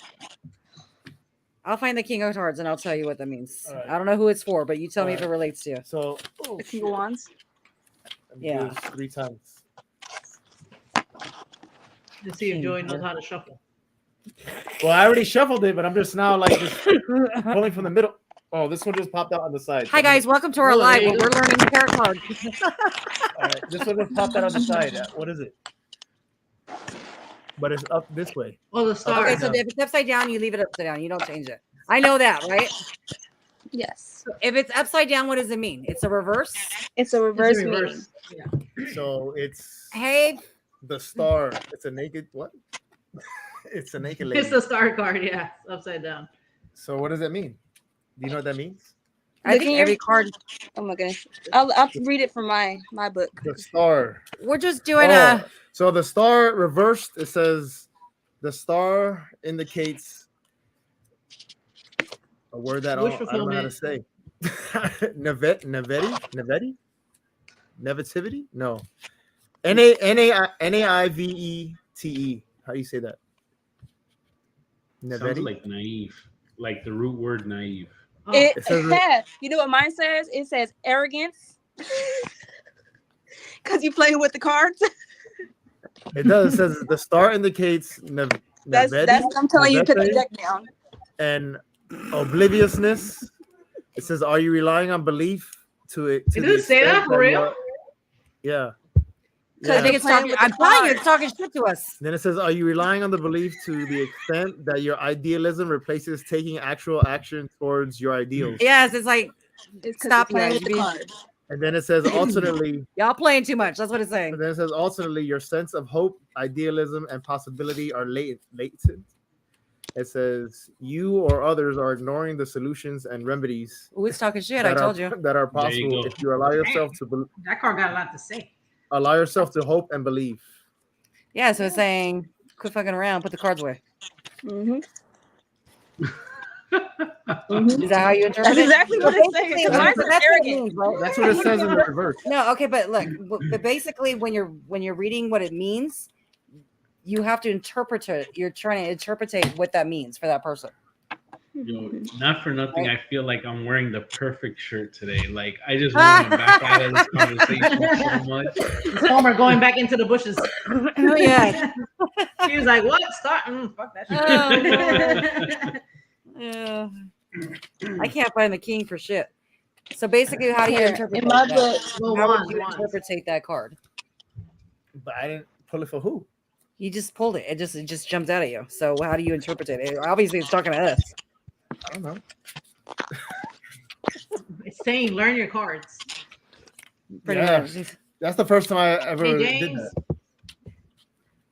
I'll find the King of Cards and I'll tell you what that means. All right. I don't know who it's for, but you tell me if it All relates to you. So. The King of Wands. Yeah. 3 times. To see if Joey knows how to shuffle. Well, I already shuffled it, but I'm just now like just pulling from the middle. Oh, this one just popped out on the side. Hi guys, welcome to our Oh, live. there you We're go. learning tarot cards. All right, this one just popped out on the side. What is it? But it's up this way. Oh, the star. Okay, so if it's upside down, you leave it upside down. You don't change it. I know that, right? Yes, So if it's upside down, what does it mean? It's a reverse. it's a It's reverse in meaning. reverse. Yeah. So it's Hey, the star. It's a naked what? It's a naked lady. It's the star card. Yeah, it's upside down. So what does that mean? Do you know what that means? I The think King- every card. Oh my goodness, I'll read it from my book. The star. We're just doing Oh, so the star reversed. It says the star indicates a word that I Wish don't know how to say. Naivety? No. Naivete. How do you say that? Sounds Naivety? like naive, like the root word naive. Oh, It, It says you know what mine says? It says arrogance. Because you playing with the cards. It does. It says the star indicates That's what I'm telling you to put the deck down. and obliviousness. It says, "Are you relying on belief to it?" It doesn't say that for real? Yeah. I think it's talking. I'm telling you, it's talking shit to us. Then it says, "Are you relying on the belief to the extent that your idealism replaces taking actual action towards your ideals?" Yes, it's like It's 'cause Stop it's playing playing with the with cards. And then it says, alternately, y'all playing too much. That's what it's saying. and then it says, alternately, your sense of hope, idealism, and possibility are latent. It says, you or others are ignoring the solutions and remedies Ooh, it's talking shit. I told you. that are There you possible go. if you allow yourself to that card got a lot to say. allow yourself to hope and believe. Yeah, so it's saying, quit fucking around. Put the cards away. Mm-hmm. Is that how you interpret That's it? exactly what it's saying. Basically, Mine that's says what it arrogant. means, right? That's what it says in the reverse. No, okay, but look, but basically, when you're reading what it means, you have to interpret it. You're trying to interpret what that means for that person. You know, not for nothing, I feel like I'm wearing the perfect shirt today. Like I just want to back out of this conversation so much. It's Homer going back into the bushes. Oh yeah. He was like, "What? Start? Fuck that shit." Yeah. I can't find the king for shit. So basically, how do you Here, interpret in my that? book, Well, How wands, would you wands. interpret that card? But I didn't pull it for who? You just pulled it. It just jumped out at you. So how do you interpret it? Obviously, it's talking to us. I don't know. It's saying, "Learn your cards." Pretty Yeah. much. That's the first time I ever Hey, did James. that.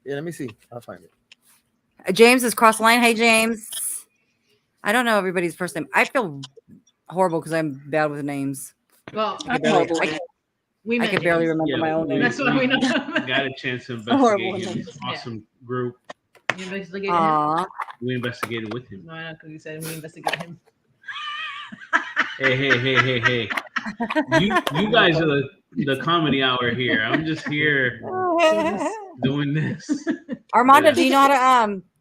Yeah, let me see. I'll find it. James is cross line. Hey, James. I don't know everybody's first name. I feel horrible because I'm bad with names. Well, I can barely, we I met can barely James. remember Yeah, my own name. That's what we know. Got a chance to Horrible investigate him. name. Awesome group. You investigated him? Aw. We investigated with him. No, I know because you said we investigated him. Hey. You guys are the comedy hour here. I'm just here doing this. Armando, Yeah. do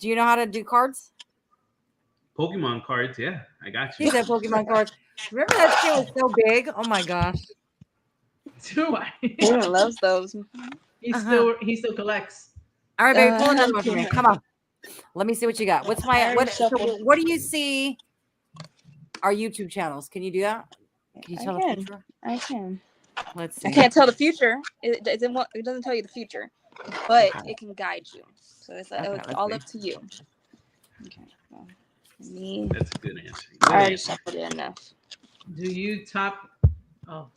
you know how to do cards? Pokemon cards, yeah. I got He you. said Pokemon cards. Remember that shit was so big? Oh my gosh. Do I? Everyone loves those. He still collects. All right, baby, pull another one okay. for me. Come on. Let me see what you got. What's my so what do you see our YouTube channels? Can you do that? Can you I tell can. the future? I can. Let's see. I can't tell the future. It doesn't tell you the future. but Okay. it can guide you. So it's, Okay, it's let's all see. up to you. Okay. Well, me, That's a good answer. I Good already answer. shuffled it enough. Do you tap? Oh,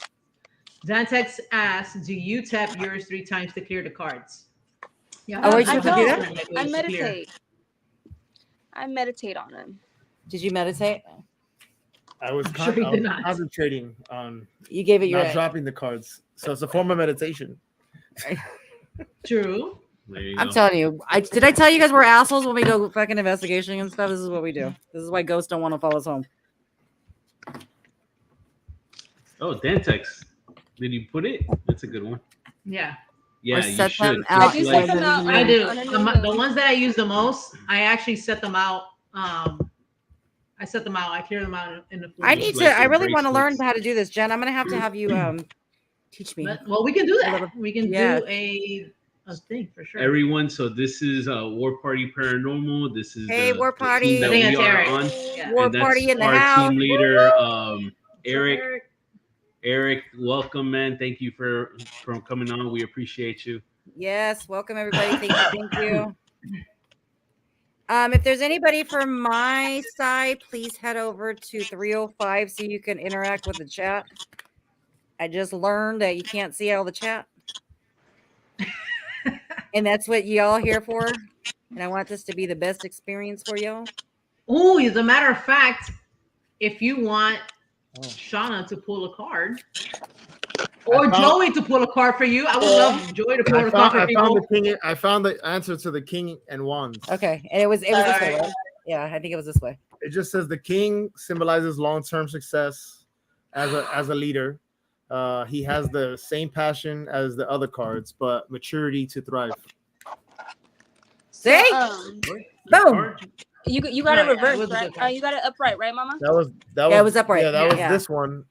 Zantex asks, do you tap yours 3 times to clear the cards? Yeah, Oh, wait, I you can do that? don't. I meditate. I meditate on them. Did you meditate? I was, I'm sure he did not. concentrating on You gave it your not dropping the cards. So it's a form of meditation. True. There you I'm go. telling you. Did I tell you guys we're assholes when we go fucking investigation and stuff? This is what we do. This is why ghosts don't want to follow us home. Oh, Dantex. Did you put it? That's a good one. Yeah, Yeah, Or you set should. them out. I do Like, set them out. I do. on a new The moon. ones that I use the most, I actually set them out. I set them out. I clear them out in the. I need to. Like I the really want to learn bracelets. how to do this, Jen. I'm gonna have you teach me. Well, we can do A that. little- We can yeah. do a thing for sure. Everyone, so this is War Party Paranormal. This is Hey, the, War the team Party. that I think we it's are Eric. on. Yeah. War And that's Party in the our house. team leader, What's Eric. up, Eric, welcome, man. Thank you for coming on. We appreciate you. Yes, welcome everybody. Thank you. If there's anybody from my side, please head over to 305 so you can interact with the chat. I just learned that you can't see all the chat. And that's what y'all here for. And I want this to be the best experience for y'all. Oh, as a matter of fact, if you want Shana to pull a card, or Joey to pull a card for you, I would love Joey to pull a card for people. I found the answer to the king and wands. Okay. And it was this way, right? Yeah, I think it was this way. It just says the king symbolizes long-term success as a leader. He has the same passion as the other cards, but maturity to thrive. See? Boom. You got it Yeah, it reversed, was a right? good one. You got it upright, right, Mama? That was Yeah, it was upright. Yeah, that was Yeah. this one.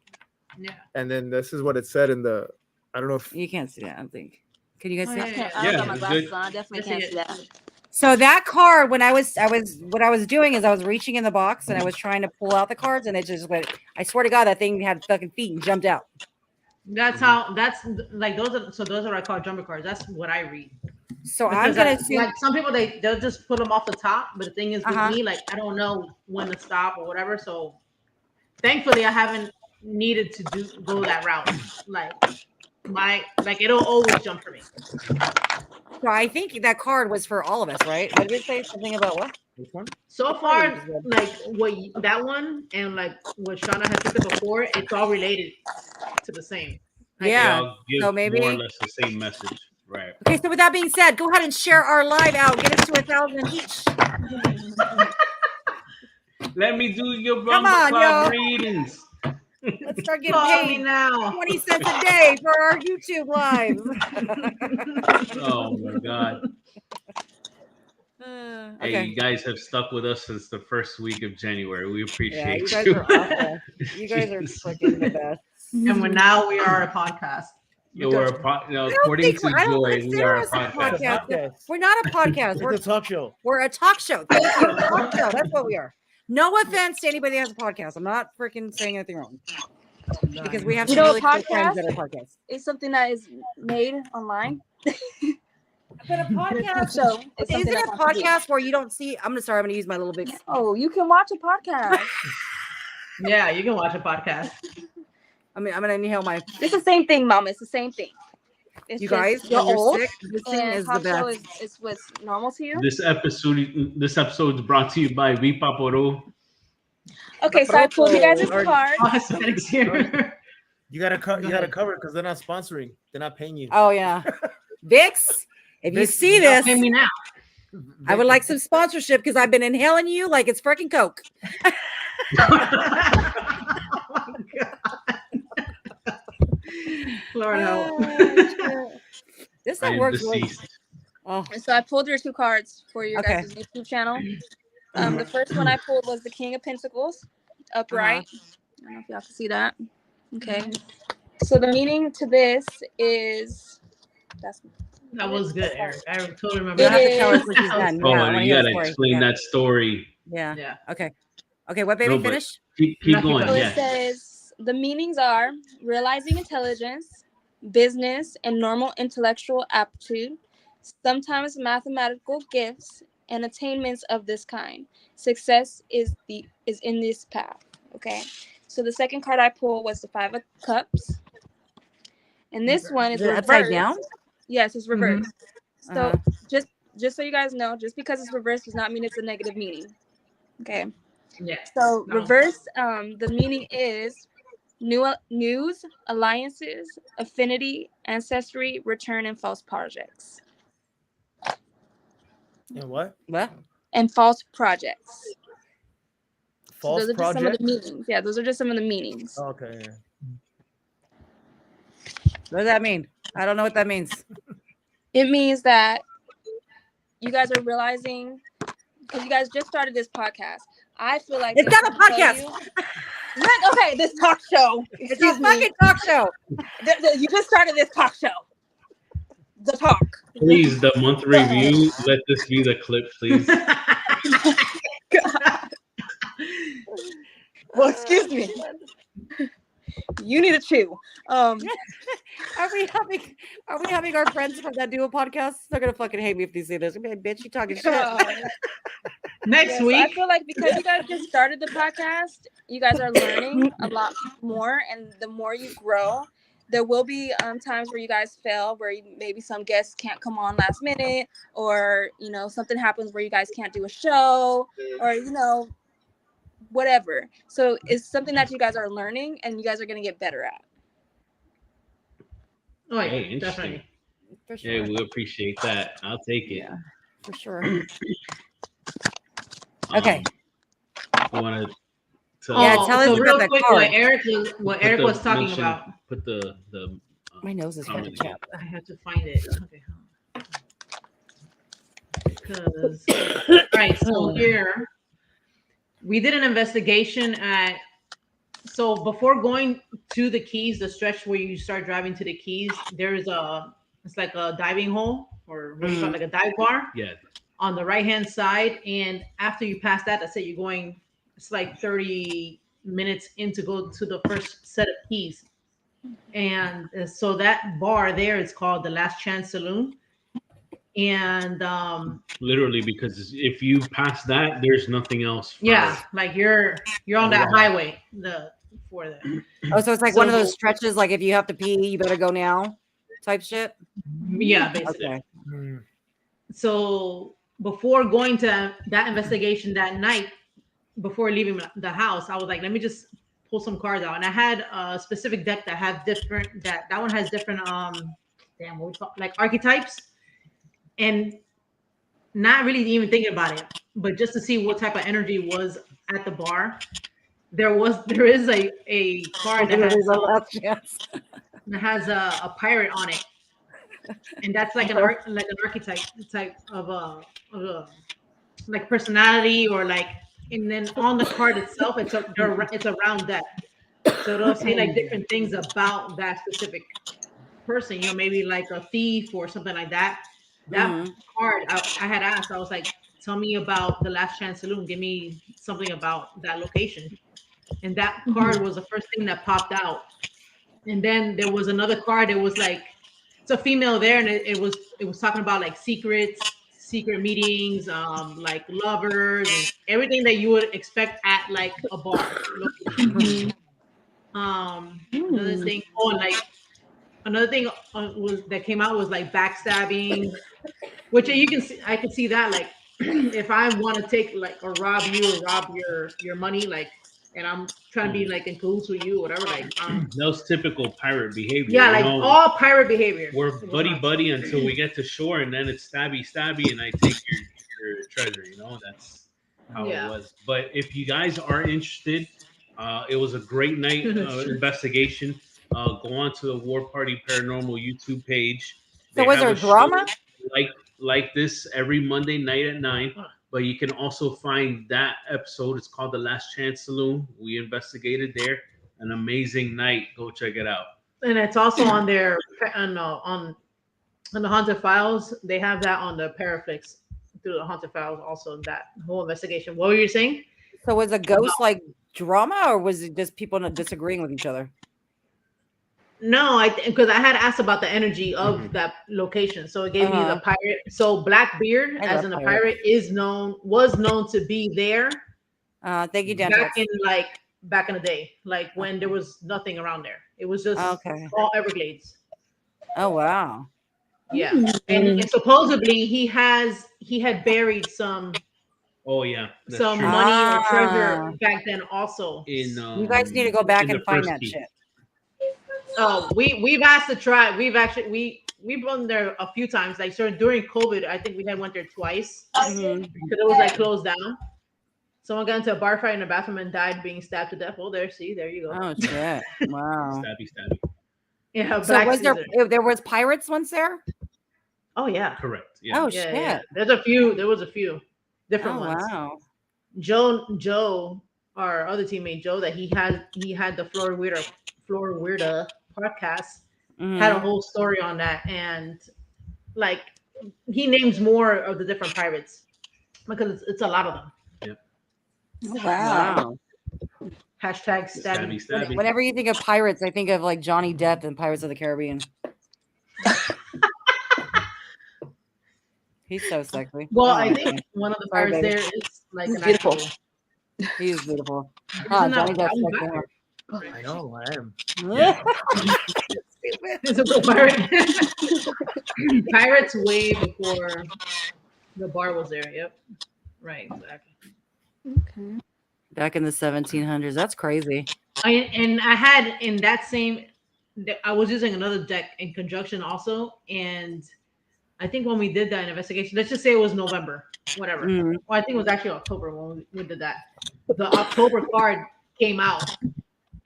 Yeah. And then this is what it said in the. I don't know if You can't see that, I don't think. Can you guys see Oh, it? yeah. I don't got my it's glasses good. on. I definitely I can't see see that. So that card, when I was what I was doing is I was reaching in the box and I was trying to pull out the cards and it just went. I swear to God, that thing had fucking feet and jumped out. That's how. That's like those are. So those are what I call jumper cards. That's what I read. So I'm Because gonna I- assume. like some people they'll just put them off the top, but the thing is with Uh-huh. me, like I don't know when to stop or whatever. So thankfully, I haven't needed to go that route. Like it'll always jump for me. So I think that card was for all of us, right? What did it say? Something about what? which one. So far, like that one and like what Shana has said before, it's all related to the same. They Yeah. all give So maybe. more or less the same message. Right. Okay. So with that being said, go ahead and share our live out. Get us to 1,000 each. Let me do your Come Bumble on, Club yo. readings. Let's start getting Call me paid now. 20 cents a day for our YouTube lives. Oh my God. Hey, Okay. you guys have stuck with us since the first week of January. We Yeah, appreciate you guys are awful. You guys are freaking the best. And now we are a podcast. Yeah, we're according to I don't Joy, we are a consider us a podcast. podcast. We're not a podcast. It's a talk show. We're a talk show. Thank you. Talk show. That's what we are. No offense to anybody that has a podcast. I'm not freaking saying anything wrong. Because we have You some know, really cool podcast? friends that are podcasts. It's something that is made online. But a podcast So it's isn't something it a that has to be- podcast where you don't see? I'm gonna use my little big. Oh, you can watch a podcast. Yeah, you can watch a podcast. I'm gonna inhale my. It's the same thing, Mama. It's the same thing. It's You just guys, you're when you're old, sick, this thing and is the talk show best. is what's normal to you. This episode is brought to you by 𝗿𝗏𝗃𝗃. Okay, so I pulled you guys' Or- card. All Hispanics here. You gotta cover it because they're not sponsoring. They're not paying you. Oh yeah, Vix. If you Vix, see Don't this, pay me now. I would like some sponsorship because I've been inhaling you like it's freaking Coke. Lord help. This I thing am works. Really. deceased. Oh, And so I pulled your 2 cards for your Okay. guys' YouTube channel. The first one I pulled was the King of Pentacles, upright. I don't know if y'all can see that. Okay. So the meaning to this is That was good, Eric. I totally remember It you have that. to tell us is- what she's done. Oh, Yeah, I wanna you hear the gotta story. explain Yeah. that story. Yeah. Yeah. Okay. Okay. What, baby? No, but- Finish. Keep going. So it Yeah. says the meanings are realizing intelligence, business, and normal intellectual aptitude, sometimes mathematical gifts and attainments of this kind. Success is in this path. Okay. So the second card I pulled was the Five of Cups. And this one is Is it upside reversed. down? Yes, it's reversed. So Uh-huh. just so you guys know, just because it's reversed does not mean it's a negative meaning. Okay. Yeah. So No. reverse, the meaning is news, alliances, affinity, ancestry, return, and false projects. And what? What? And false projects. False so those are just some of project? the meanings. Yeah, those are just some of the meanings. Okay. Yeah. What does that mean? I don't know what that means. It means that you guys are realizing, because you guys just started this podcast. I feel like It's this not a should tell podcast. Okay, this talk show. It's Excuse a me. fucking talk show. You just started this talk show. The talk. Please, the month review. Let this be the clip, please. Well, excuse me. You need to chew. Are we having our friends from that duo podcast? They're gonna fucking hate me if they see this. Be like, bitch, you talking shit. Next I week. feel like because you guys just started the podcast, you guys are learning a lot more, and the more you grow, there will be times where you guys fail, where maybe some guests can't come on last minute, or something happens where you guys can't do a show, or whatever. So it's something that you guys are learning, and you guys are gonna get better at. Oh yeah, Hey, interesting. definitely. For sure. Yeah, we appreciate that. I'll take it. Yeah, for sure. Okay. You want to? Yeah, tell us so about real that quick, card. what Eric was talking about. Put the. My nose is fucking comment chapped. I have to find it. Okay. Because right, so here we did an investigation at. So before going to the Keys, the stretch where you start driving to the Keys, there's it's like a diving hole, or what do you call it, like a dive bar. Yeah. On the right hand side, and after you pass that, let's say you're going, it's like 30 minutes in to go to the first set of keys, and so that bar there is called the Last Chance Saloon, and Literally, because if you pass that, there's nothing else. Yeah, like you're on that highway for that. Oh, so it's like one of those stretches, like if you have to pee, you better go now, type shit. Yeah, basically. Okay. So before going to that investigation that night, before leaving the house, I was like, let me just pull some cards out. And I had a specific deck that had different, that one has different, what we call, like archetypes. And not really even thinking about it, but just to see what type of energy was at the bar. There is a card that has a pirate on it. And that's like an archetype type of like personality, or like, and then on the card itself, it's a round deck, so it'll say like different things about that specific person, maybe like a thief or something like that. That card, I had asked, I was like, tell me about the Last Chance Saloon, give me something about that location, and that card was the first thing that popped out. And then there was another card, it was like, it's a female there, and it was talking about like secret meetings, like lovers, and everything that you would expect at like a bar. Another thing, another thing was that came out was like backstabbing, which you can see. I could see that, like if I want to take like or rob you or rob your money, like, and I'm trying to be like in cahoots with you, or whatever. Like that was typical pirate behavior. Yeah, like all pirate behavior. We're buddy until we get to shore, and then it's stabby, and I take your treasure. That's how it was. But if you guys are interested, it was a great night investigation. Go on to the War Party Paranormal YouTube page. So was there drama? Like this every Monday night at 9. But you can also find that episode. It's called The Last Chance Saloon. We investigated there. An amazing night. Go check it out. And it's also on their on the Haunted Files. They have that on the Paraflix through the Haunted Files. Also, that whole investigation. What were you saying? So was a ghost like drama, or was it just people not disagreeing with each other? No, because I had asked about the energy of that location, so it gave me the pirate. So Blackbeard, I as love in the pirates. pirate, was known to be there Thank you, Dan. back in the day, like when there was nothing around there. It was just Okay. all Everglades. Oh wow. Yeah, and supposedly he had buried some Oh yeah, that's some true. money or Ah. treasure back then also. In You guys need to go back in the and find first that key. shit. Oh, we've asked to try. We've gone there a few times. Like during COVID, I think we had went there twice Mhm. because it was like closed down. Someone got into a bar fight in the bathroom and died being stabbed to death. Oh, there you go. Oh shit! Wow. Stabby. Yeah, So Black was Caesar. there was pirates once there? Oh yeah. Correct. Yeah. Oh Yeah, shit! yeah. There was a few different Oh ones. wow. Joe, our other teammate Joe, that he had the Florida podcast, had a Mhm. whole story on that, and like he names more of the different pirates because it's a lot of them. Oh, wow. Wow. Hashtag stabby. Stabby. Whenever you think of pirates, I think of like Johnny Depp and Pirates of the Caribbean. He's so sexy. Well, Oh, I my think God. one of the Sorry, pirates baby. there is like He's an beautiful. actual. He is beautiful. Isn't Ah, that Johnny Depp's Brown sexy. Pirate? I know I am. Yeah. It's a real pirate. Pirates way before the bar was there. Yep. Right. Exactly. Okay. Back in the 1700s. That's crazy. I had in that same. I was using another deck in conjunction also, and I think when we did that investigation, let's just say it was November, whatever. Mhm. Well, I think it was actually October when we did that. The October card came out,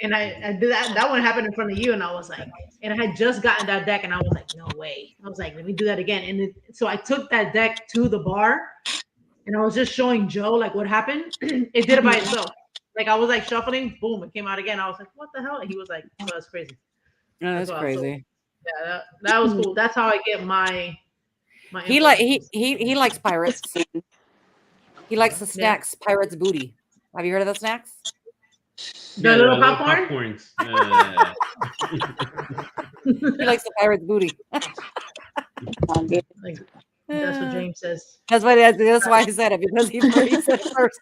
and I did that. That one happened in front of you, and I was like, and I had just gotten that deck, and I was like, no way. I was like, let me do that again. And so I took that deck to the bar, and I was just showing Joe like what happened. It did it by itself. Like I was like shuffling, boom, it came out again. I was like, what the hell? And he was like, oh, that's crazy. Oh, that's wild. crazy. Yeah, that was cool. That's how I get my. He likes pirates. He likes the snacks, pirates booty. Have you heard of those snacks? The little popcorn? popcorns. He likes the pirates booty. Like, that's what James says. That's why I said it, because he said it first.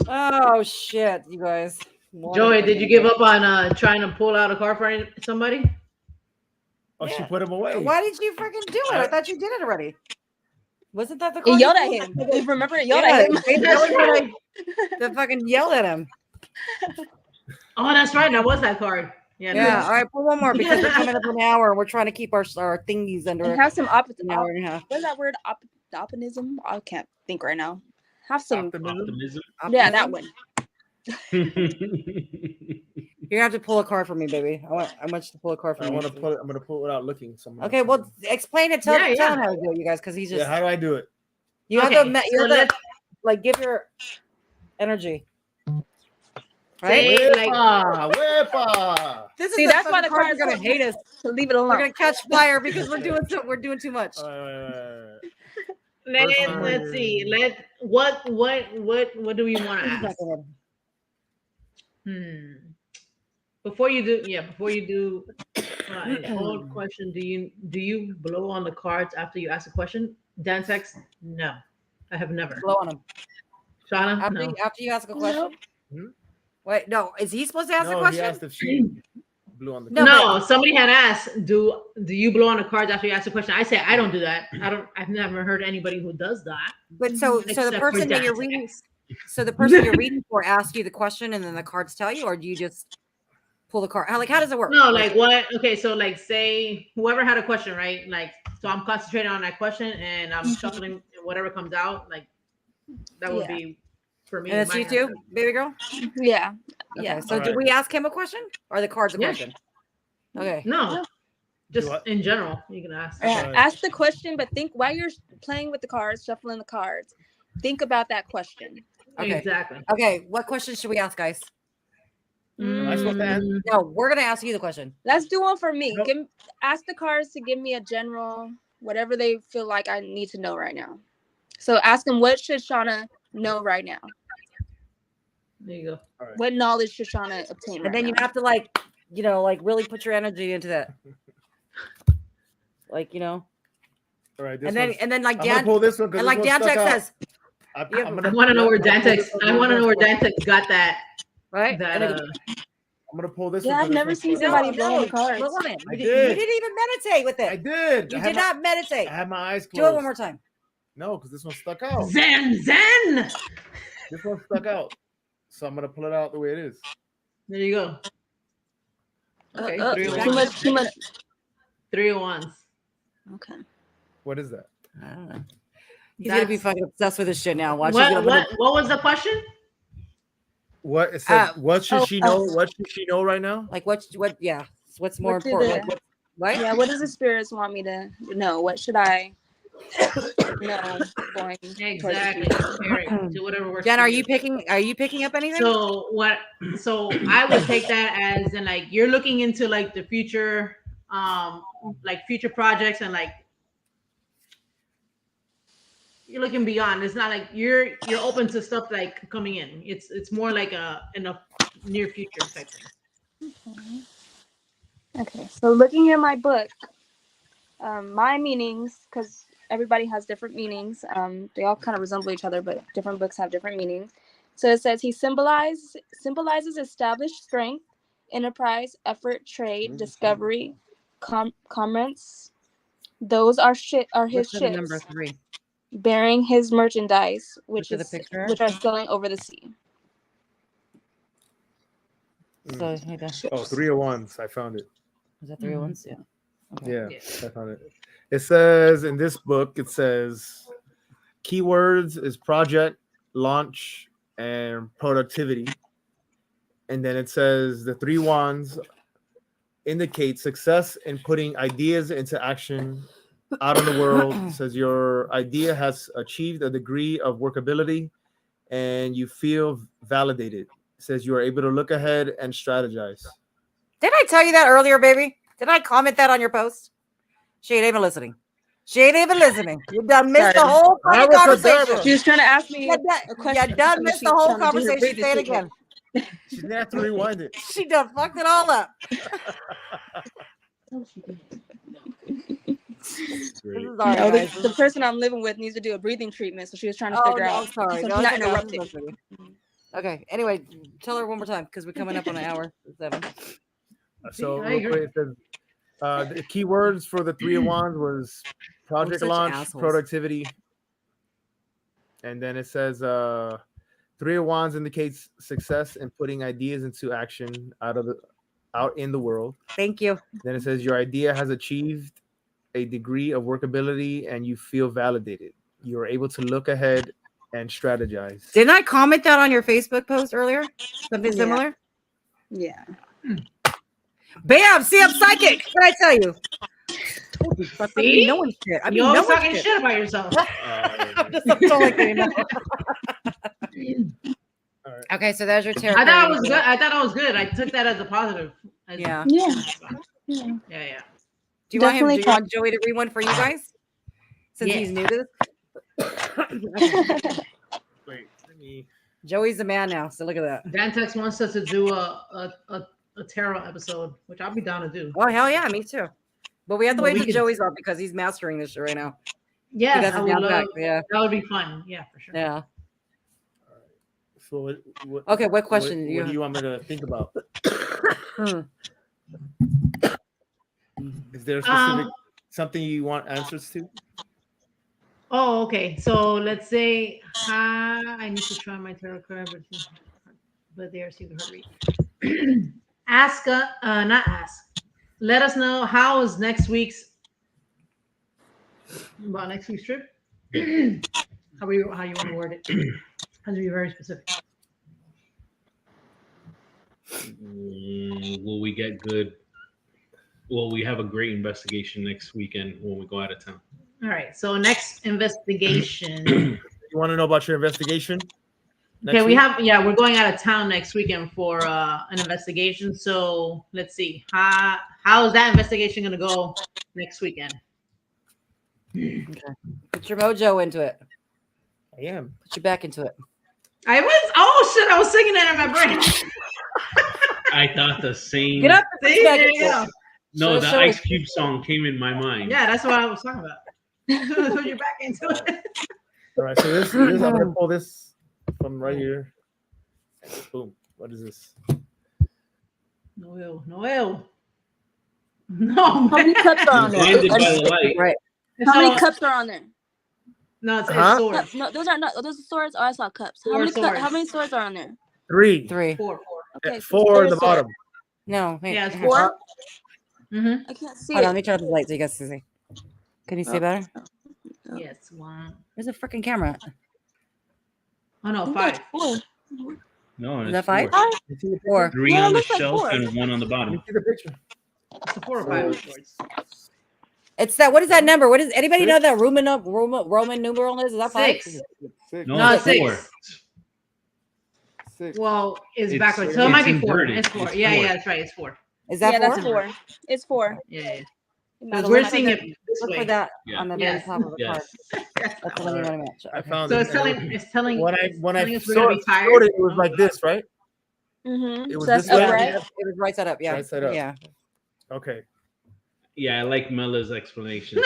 Oh shit, you guys. Joey, did you give up on trying to pull out a car for somebody? Oh, she put him away. Why did you freaking do it? I thought you did it already. Wasn't that the He card? yelled at him. Remember it yelled at him. They fucking yelled at him. Oh, that's right. That was that card. Yeah. All right, pull one more because we're coming up an hour and we're trying to keep our thingies under. And have some an hour and a half. What's that word? Optimism? I can't think right now. Have some Optimism. Yeah, that one. You have to pull a card for me, baby. I want you to pull a card for me. I'm gonna pull it without looking. Okay, well, explain it. Tell him how to do it, you guys, because he's just. Yeah, how do I do it? You have to like give your energy. Right? Wepa. This is See, that's why the cards cards are gonna hate us. So leave it alone. We're gonna catch fire because we're doing too much. Let's see. What do we want to ask? Before you do old question, do you blow on the cards after you ask a question? Dan text, no, I have never. Blow on them. Shana, no. After you ask a question. Hmm? Wait, no, is he supposed to ask a No, question? he asked if she blew on the No, somebody had asked, do you blow on the cards after you ask a question? I say I don't do that. I've never heard anybody who does that. But so the Except person for that you're Dan reading, text. so the person you're reading for asks you the question and then the cards tell you, or do you just pull the card? How does it work? No, like what? Okay, so like say whoever had a question, right? Like, so I'm concentrating on that question and I'm shuffling and whatever comes out, like that would be for me. And that's you too, baby girl? Yeah. Okay, Yeah. so do we ask him a question or the cards a question? Okay. No, just in general, you can ask. Ask the question, but think while you're playing with the cards, shuffling the cards, think about that question. Okay. Exactly. Okay, what question should we ask, guys? Am I supposed to answer? No, we're gonna ask you the question. Let's do one for me. Nope. Ask the cards to give me a general, whatever they feel like I need to know right now. So ask them, what should Shana know right now? There you go. What knowledge should Shana obtain And right then you now? have to like really put your energy into that. Like, All right. This and then like I'm gonna Dan pull this one because and like Dan Tech says, I'm you have- gonna, I want to know where I'm gonna pull Dantex. this one, I this want to know where one's fun. Dantex got that. right? That And then, I'm gonna pull this Yeah, one. I've never seen somebody blowing the cards. look on it. I You did. didn't even meditate with it. I did. You I had did my- not meditate. I had my eyes Do it closed. one more time. No, because this one stuck out. Zen. This one stuck out. So I'm gonna pull it out the way it is. There you go. Okay, three of Too wands. much. 3 of wands. Okay. What is that? I don't know. He's gonna be fucking obsessed with this shit now. Watch. What was the question? What it said? What should she know? oh. What should she know right now? Like what? Yeah. What's more What do important? the- Right? Yeah, what does the spirits want me to know? What should I know going towards the Exactly. future? Eric, do whatever works. Jen, for are you picking up anything? So what? So I would take that as in like you're looking into like the future, like future projects and like you're looking beyond. It's not like you're open to stuff like coming in. It's more like in a near future type thing. Okay, so looking at my book, my meanings, because everybody has different meanings. They all kind of resemble each other, but different books have different meanings. So it says he symbolizes established strength, enterprise, effort, trade, discovery, commerce. Those are his Look at the number ships 3. bearing his merchandise, which Look at the picture. which are sailing over the sea. So here you go. Oh, 3 of wands. I found it. Is that 3 of wands? Yeah. Okay. Yeah, I found it. It says in this book, it says keywords is project, launch, and productivity. And then it says the 3 wands indicate success in putting ideas into action out in the world. It says your idea has achieved a degree of workability and you feel validated. It says you are able to look ahead and strategize. Didn't I tell you that earlier, baby? Did I comment that on your post? She ain't even listening. You done missed the whole fucking conversation. She was trying to ask me You a question. done missed the whole conversation. Say it again. She's gonna have to rewind it. She done fucked it all up. Great. No, the person I'm living with needs to do a breathing treatment, so she was trying to figure out. Sorry. So No, she's not it's okay. interrupting. Okay. Anyway, tell her one more time because we're coming up on an hour. 7. So I real agree. quick, it says, the key words for the 3 of wands was project such launch, assholes. productivity. And then it says 3 of wands indicates success in putting ideas into action out in the world. Thank you. Then it says your idea has achieved a degree of workability and you feel validated. You are able to look ahead and strategize. Didn't I comment that on your Facebook post earlier? Something similar? Yeah. Bam! See, I'm psychic. What did I tell you? Told you. Stop See? knowing shit. I mean, You're always knowing talking shit about yourself. I'm just totally kidding. Okay, so there's your tarot. I thought card it was reading. good. I thought it was good. I took that as a positive. Yeah. Yeah. Do you want him? Do Definitely you want Joey to read one for you guys? Since Yeah. he's new to this. Wait, let me. Joey's the man now. So look at that. Dantex wants us to do a tarot episode, which I'll be down to do. Oh hell yeah, me too. But we have to Well, wait we till could- Joey's up because he's mastering this shit right now. He Yeah, does I it would down love. back. Yeah. That would be fun. Yeah, for sure. Yeah. So Okay, what question do you what do you want me to think about? Is there a specific something you want answers to? Oh, okay. So let's say I need to try my tarot card, but they are super hard to read. Not ask. Let us know how is next week's trip. how you want to word it? Has to be very specific. Will we get good? Will we have a great investigation next weekend when we go out of town? All right. So next investigation. You want to know about your investigation? Okay, we're going out of town next weekend for an investigation. So let's see. How is that investigation gonna go next weekend? Okay. Put your mojo into it. I am. Put your back into it. I was. Oh shit! I was singing that in my brain. I thought the same. Get up. See, there you go. No, the Show Ice it. Cube song came in my mind. Yeah, that's what I was talking about. Put your back into it. All right, so this I'm gonna pull this from right here. Boom. What is this? Noel. No, How many man. cups are on there? Blinded by the light. Right. How many So- cups are on there? No, it's Huh? swords. No, those are not. Those are swords. Oh, I saw cups. Four How many? swords. How many swords are on there? Three. Four. Okay, so Four four in the swords. bottom. No. Wait. Yeah, it's Here. 4. Mm-hmm. I can't see Hold on. Let it. me turn off the light so you guys can see. Can you see better? Yes, one. Where's the freaking camera? Oh no, I think 5. that's 4. No, Is it's that 5? 4. You see the picture? 4. 3 Yeah, it on the looks like shelf 4. and 1 on the You bottom. see the picture? It's a 4 or 5 swords. It's that. What is that number? What is anybody know 6? that Roman numeral is? Is that 5? 6. No, No, it's 6. 4. 6. Well, it's It's- backwards. So it might be it's 4. inverted. It's 4. It's Yeah, 4. yeah, that's right. It's 4. Is that Yeah, 4? that's 4. It's 4. Yeah. Not Because a we're lot. seeing it this Look for way. that Yeah. on the very Yes. top of the card. Yes. That's the one you want to match. I Okay. found So it. it's telling. When I telling us we're saw gonna be it, tired. it was like this, right? Mm-hmm. It So was that's this way? upright. It was right side up. Yeah. Right side up. Yeah. Okay. Yeah, I like Mella's explanation.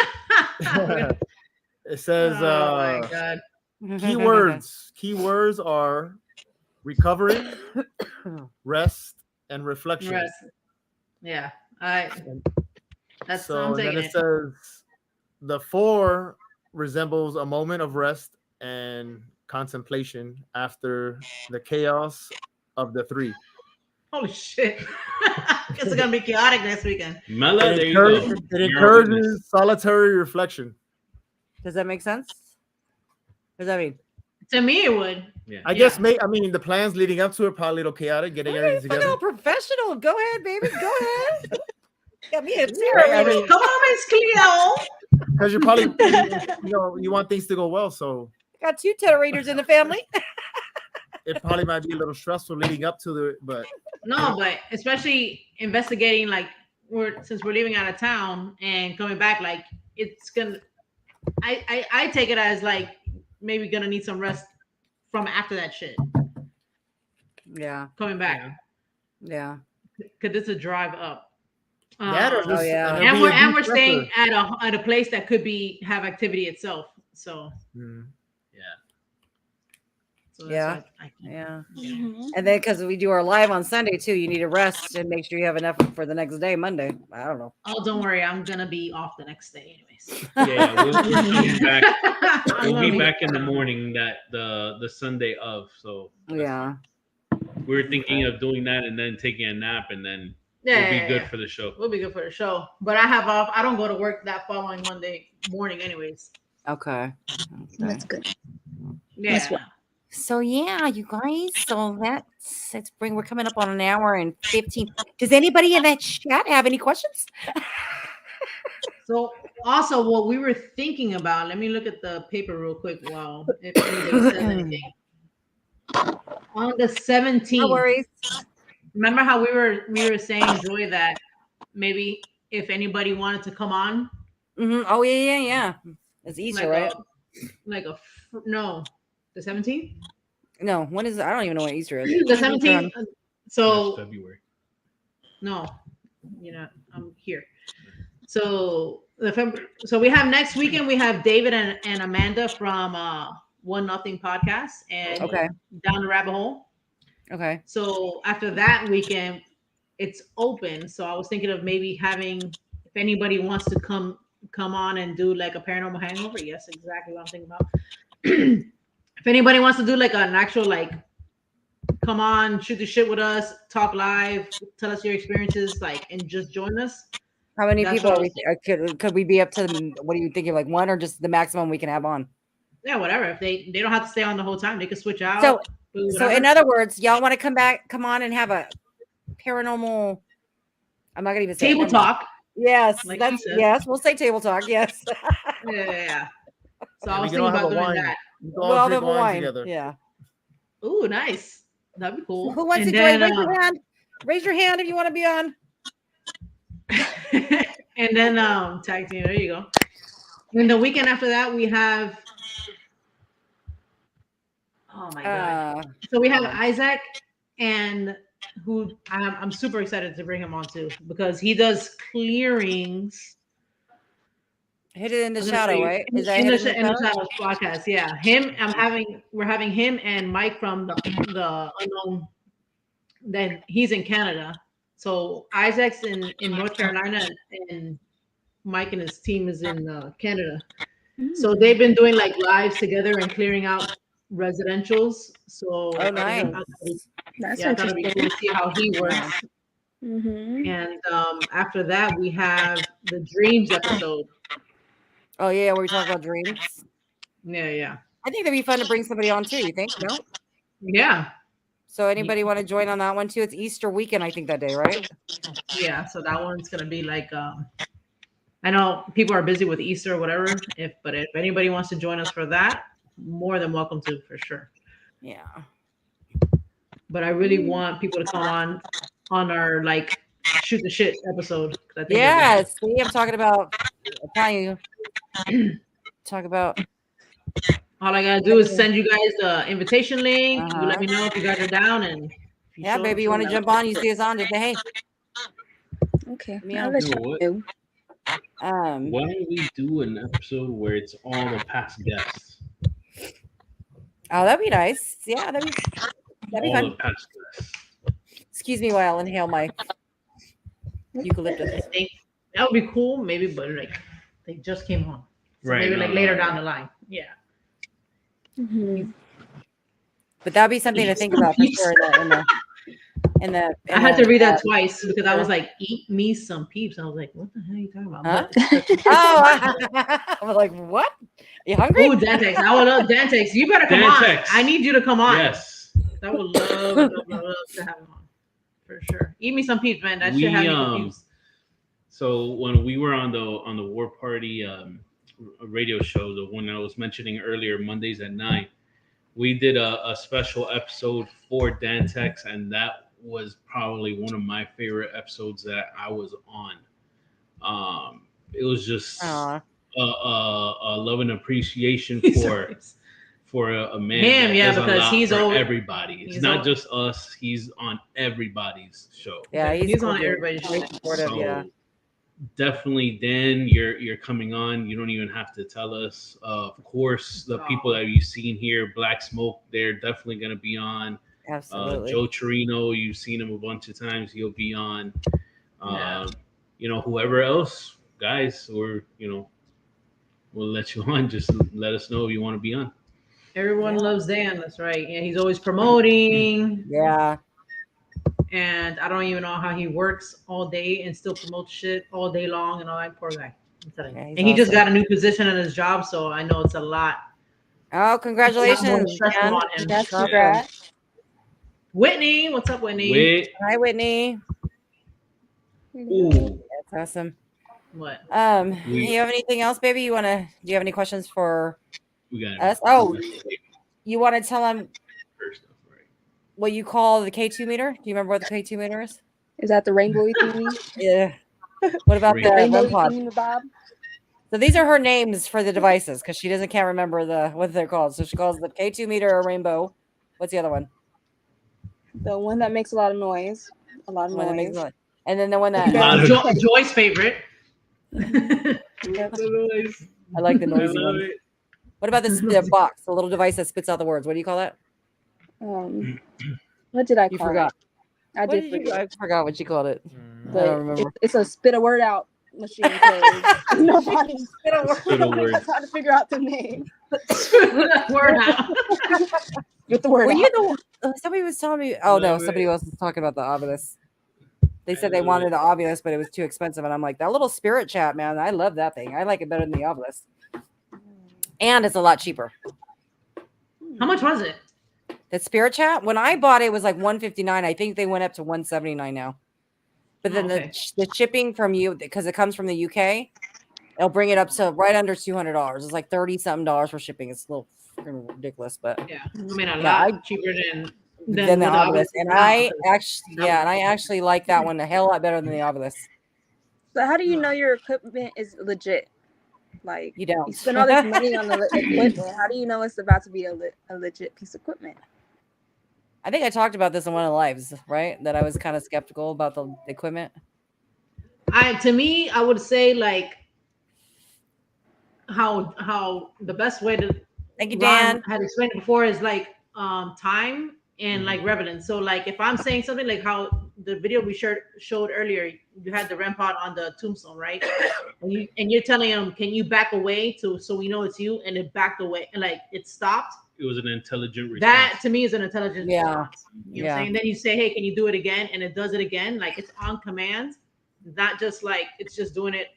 It says Oh my god. keywords. Keywords are recovery, rest, and reflection. Rest. Yeah. That's So I'm then taking it it. says the 4 resembles a moment of rest and contemplation after the chaos of the 3. Holy shit. Guess it's gonna be chaotic next weekend. Mella, It there you go. encourages, You're a encourages solitary reflection. Does that make sense? What does that mean? To me, it would. Yeah. I guess the plans leading up to it probably a little chaotic, getting everything Fucking together. professional. Go ahead, baby. Go ahead. Got me a Right, I mean, Come on, Miss Cleo. because you're probably you want things to go well, so Got 2 Tederator's in the family. it probably might be a little stressful leading up to it, but No, but especially investigating, like since we're leaving out of town and coming back, like it's gonna. I take it as like maybe gonna need some rest from after that shit Yeah. coming back Yeah. because it's a drive up. that or just, yeah. it'll be a And we're deep staying pressure. at a place that could have activity itself. So Mm. that's Yeah. what I can- Yeah. Mm-hmm. And then because we do our live on Sunday too, you need to rest and make sure you have enough for the next day, Monday. I don't know. Oh, don't worry, I'm gonna be off the next day, anyways. Yeah, we're coming back. I'm We'll gonna be back in the morning that the Sunday of. So Yeah. we're thinking of doing that and then taking a nap and then Yeah, we'll be yeah, good yeah. for the show. We'll be good for the show. But I have off. I don't go to work that following Monday morning, anyways. Okay. That's good. Yeah. That's what- So yeah, you guys. So we're coming up on an hour and 15. Does anybody in that chat have any questions? So also what we were thinking about, let me look at the paper real quick while if anybody says anything. On the 17th. No worries. Remember how we were saying, Joy, that maybe if anybody wanted to come on, Oh yeah. It's Easter, right? No, the 17th. No, when is it? I don't even know what Easter is. The 17th. That's So February. no, I'm here. So so we have next weekend. We have David and Amanda from 1-0 podcast and Okay. Down the Rabbit Hole. Okay. So after that weekend, it's open. So I was thinking of maybe having, if anybody wants to come on and do like a paranormal hangover. Yes, exactly what I'm thinking about. If anybody wants to do like an actual like, come on, shoot the shit with us, talk live, tell us your experiences, like, and just join us. How many That's people what are we? Could we be up to? What are you thinking? Like 1 or just the maximum we can have on? Yeah, whatever. If they don't have to stay on the whole time, they can switch out. So do So whatever. in other words, y'all want to come on and have a paranormal. I'm not gonna even say table it. talk. Yes, like that's she said. yes. We'll say table talk. Yes. Yeah. So And I we was can thinking all have about a doing wine. that. We can all Well, drink the wine wine. together. Yeah. Ooh, nice. That'd be cool. Who wants And to join? then, Raise your hand. Raise your hand if you want to be on. and then tag team. There you go. And the weekend after that, we have Oh my god! So we have Isaac, and who I'm super excited to bring him on too because he does clearings. Hidden in the Shadow, right? Is that in Hidden the Shadows podcast? Yeah, him. We're having him and Mike from the unknown. Then he's in Canada. So Isaac's in North Carolina, and Mike and his team is in Canada. So they've been doing like lives together and clearing out residentials. So nice. That's I thought it'd be cool to see how he works. Mm-hmm. And after that, we have the dreams episode. Oh yeah, where we talk about dreams. Yeah. I think that'd be fun to bring somebody on too. You think? No. Yeah. So anybody want to join on that one too? It's Easter weekend, I think, that day, right? Yeah. So that one's gonna be like. I know people are busy with Easter or whatever. But if anybody wants to join us for that, more than welcome to, for sure. Yeah. But I really want people to come on our like shoot the shit episode. I think Yes, see, I'm talking about. I'm telling you, talk about. all I gotta do is send you guys the invitation link. You let me know if you guys are down, and yeah, baby, you want to jump on? You see us on? Just say hey. Okay. Yeah. Why don't we do an episode where it's all the past guests? Oh, that'd be nice. Yeah, that'd be all fun. The past guests. Excuse me while I inhale my eucalyptus. I think that would be cool, maybe, but like they just came on, so right? Maybe later down the line. Yeah. Mm-hmm. But that'd be something to think about for sure. I had to read that twice because I was like, "Eat me some peeps." I was like, "What the hell are you talking about?" I was like, "What? You hungry?" Oh, Dantex! I would love Dantex. You better come on. I need you to come on. Yes, I would love to have him on for sure. Eat me some peeps, man. That shit had me confused. So when we were on the War Party radio show, the one I was mentioning earlier, Mondays at 9, we did a special episode for Dantex, and that was probably one of my favorite episodes that I was on. It was just a love and appreciation for a man. Him, because he's for everybody. It's not just us. He's on everybody's show. Yeah, he's on everybody's show. Supportive, yeah. Definitely, Dan, you're coming on. You don't even have to tell us. Of course, the people that you've seen here, Black Smoke, they're definitely going to be on. Absolutely. Joe Chirino, you've seen him a bunch of times. He'll be on. Whoever else, guys, or we'll let you on. Just let us know if you want to be on. Everyone loves Dan. That's right. Yeah, he's always promoting. Yeah. And I don't even know how he works all day and still promotes shit all day long and all that. Poor guy. And he just got a new position in his job, so I know it's a lot. Oh, congratulations! Congrats. Whitney, what's up, Whitney? Hi, Whitney. Ooh, that's awesome. What? You have anything else, baby? Do you have any questions for us? Oh, you want to tell them what you call the K2 meter? Do you remember what the K2 meter is? Is that the rainbow thingy? Yeah. What about the rainbow pod? Bob? So these are her names for the devices because she can't remember what they're called. So she calls the K2 meter a rainbow. What's the other one? The one that makes a lot of noise. A lot of noise. And then the one that Joy's favorite. I like the noisy one. What about the box, the little device that spits out the words? What do you call that? What did I call You forgot. it? I did forget. I forgot what you called it. But I don't remember. It's a spit a word out machine. Nobody spit a word. I'm trying to figure out the name. Word out. Get the word out. Somebody was telling me. Oh no, somebody else was talking about the Ovilus. They said they wanted the Ovilus, but it was too expensive, and I'm like, that little Spirit Chat, man. I love that thing. I like it better than the Ovilus, and it's a lot cheaper. How much was it? The Spirit Chat, when I bought it, was like $159. I think they went up to $179 now. But then the shipping from you, because it comes from the UK, it'll bring it up to right under $200. It's like $30-something for shipping. It's a little freaking ridiculous, but yeah, I mean a lot cheaper than the Ovilus. And I actually like that one a hell lot better than the Ovilus. So how do you know your equipment is legit? Like, You don't. you spend all this money on the equipment. How do you know it's about to be a legit piece of equipment? I think I talked about this in one of the lives, right? That I was kind of skeptical about the equipment. To me, I would say like how the best way to Thank you, Ron Dan. had explained it before is like time and like relevance. So like if I'm saying something like how the video we showed earlier, you had the REM pod on the tombstone, right? And you're telling him, can you back away so we know it's you? And it backed away and like it stopped. It was an intelligent response. That to me is an intelligent response. You know what I'm Yeah. saying? Then you say, hey, can you do it again? And it does it again. Like it's on command, not just like it's just doing it,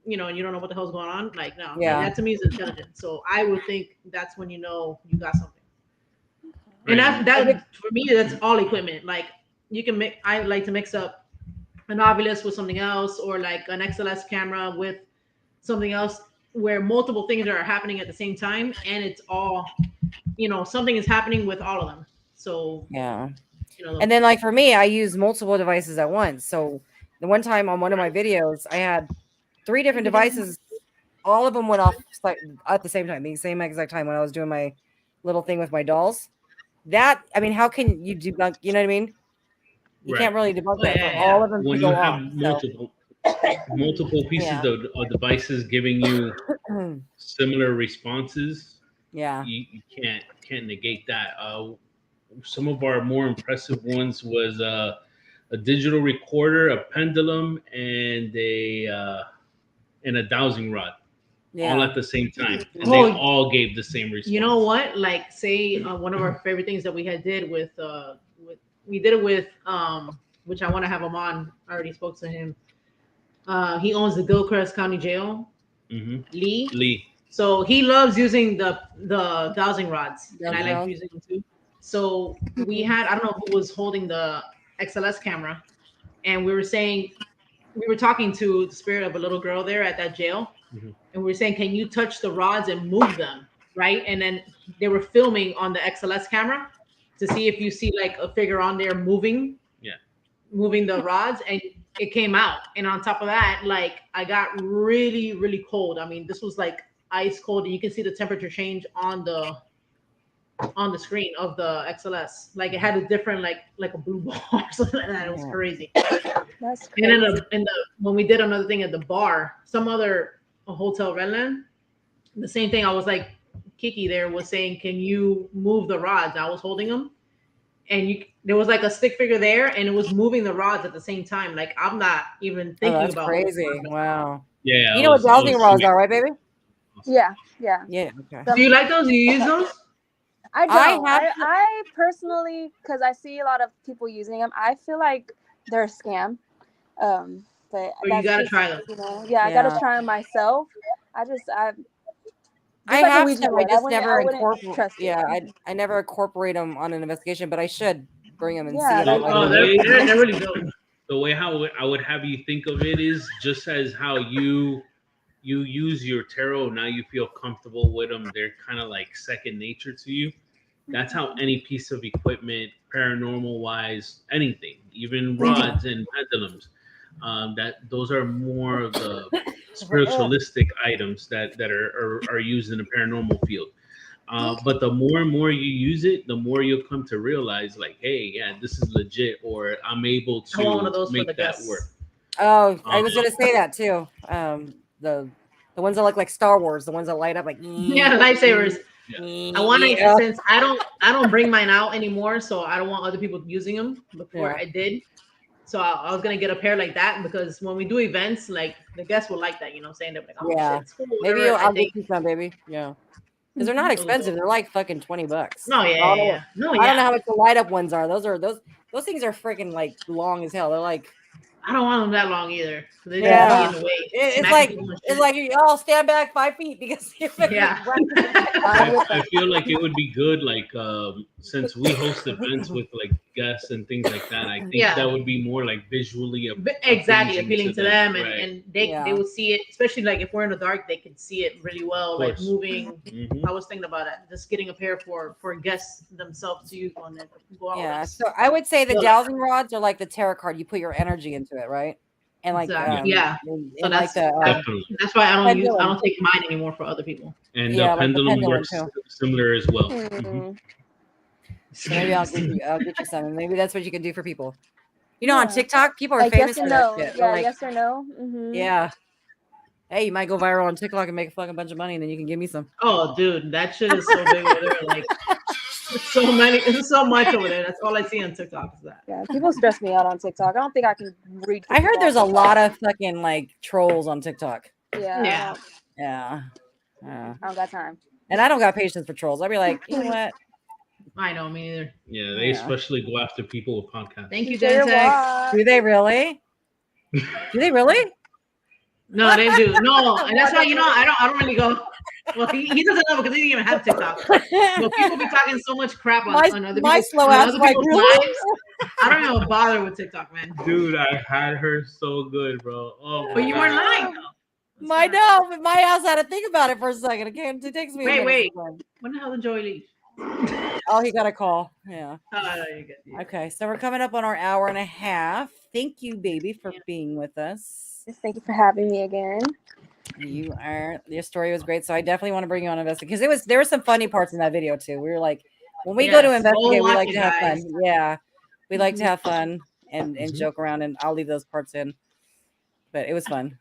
and you don't know what the hell's going on. Like, no, Yeah. that to me is intelligent. So I would think that's when you know you got something. And Right. that for me, that's all equipment. Like you can make, I like to mix up an Ovilus with something else, or like an XLS camera with something else, where multiple things are happening at the same time, and it's all, something is happening with all of them. So Yeah. And then like for me, I use multiple devices at once. So the one time on one of my videos, I had 3 different devices. All of them went off at the same time, the same exact time when I was doing my little thing with my dolls. That, I mean, how can you debunk? You know what I mean? You can't really debunk that for all of them when to you go have off. multiple pieces of devices giving you similar responses, yeah, you can't negate that. Some of our more impressive ones was a digital recorder, a pendulum, and a dowsing rod, all at the same time, and they all gave the same response. You know what? Like, say one of our favorite things that we had did with we did it with which I want to have him on. I already spoke to him. He owns the 𝗿𝗲𝐽𝐻 County Jail. Lee. So he loves using the dowsing rods, and I like using them too. So we had, I don't know who was holding the XLS camera, and we were talking to the spirit of a little girl there at that jail, and we were saying, can you touch the rods and move them, right? And then they were filming on the XLS camera to see if you see like a figure on there moving the rods, and it came out. And on top of that, like I got really, really cold. I mean, this was like ice cold, and you can see the temperature change on the screen of the XLS. Like it had a different like a blue ball or something like that. It was crazy. That's crazy. And then when we did another thing at the bar, some other hotel Redland, the same thing. I was like, Kiki there was saying, can you move the rods? I was holding them, and there was like a stick figure there, and it was moving the rods at the same time. Like I'm not even thinking that's about crazy. Wow. Yeah. You know what dowsing rods are, right, baby? Yeah. Okay. Do you like those? Do you use those? I don't. I personally, because I see a lot of people using them, I feel like they're a scam. But you gotta try them. I gotta try them myself. I have to. I just never incorporate. I never incorporate them on an investigation, but I should bring them and see. They're really good. The way how I would have you think of it is just as how you use your tarot. Now you feel comfortable with them. They're kind of like second nature to you. That's how any piece of equipment, paranormal wise, anything, even rods and pendulums, those are more of the spiritualistic items that are used in the paranormal field. But the more and more you use it, the more you'll come to realize, like, hey, yeah, this is legit, or I'm able to make that work. Oh, I was gonna say that too. The ones that look like Star Wars, the ones that light up like lightsabers. Yeah. I want to, since I don't bring mine out anymore, so I don't want other people using them. Before I did, so I was gonna get a pair like that, because when we do events, like the guests will like that. You know what I'm saying? They're like, oh, shit, cool, maybe I'll get you some, baby. Yeah, because they're not expensive. They're like fucking $20. No, I don't know how much the light up ones are. Those things are freaking like long as hell. They're like, I don't want them that long either. They just be in the way. It's like you all stand back 5 feet because I feel like it would be good, like since we host events with like guests and things like that. I think that would be more like visually appealing to them, and they would see it, especially like if we're in the dark, they can see it really well, like moving. I was thinking about it, just getting a pair for guests themselves to use on that. So I would say the dowsing rods are like the tarot card. You put your energy into it, right? and like Exactly. Yeah. So and like that's the Definitely. that's why I pendulum. don't take mine anymore for other people. And Yeah, the like the pendulum pendulum works too. similar as well. Mhm. So maybe I'll get you some, and maybe that's what you can do for people. You know, on Yeah. TikTok, people are Like famous yes or for that no. shit. They're Yeah, like, yes or no. Mm-hmm. yeah, hey, you might go viral on TikTok and make a fucking bunch of money, and then you can give me some. Oh, dude, that shit is so big over there. Like, it's so many. It's so much over there. That's all I see on TikTok is that. Yeah, people stress me out on TikTok. I don't think I can read. I heard people there's a on lot of fucking like trolls on TikTok. TikTok. Yeah. Yeah. Yeah. I don't got time. And I don't got patience for trolls. I'll be like, you know what? I know, me neither. Yeah, they especially go after people with podcasts. Thank you, Enjoy your Dantech. walk. Do they really? Do they really? No, they do. No, and that's why I don't really go. Well, he doesn't know because he didn't even have TikTok. But people be talking so much crap on other my people's, slow on ass other like, people's really? lives. I don't even bother with TikTok, man. Dude, I had her so good, bro. Oh, But you weren't lying. My no, but my ass had to think about it for a second. It takes me. Wait. When the hell did Joey leave? Oh, he got a call. Yeah. You get. Okay, so we're coming up on our hour and a half. Thank you, baby, for being with us. Thank you for having me again. Your story was great, so I definitely want to bring you on investigate because there were some funny parts in that video too. We were like, when we go to investigate, we like to have fun. Yeah, we like to have fun and joke around, and I'll leave those parts in. But it was fun,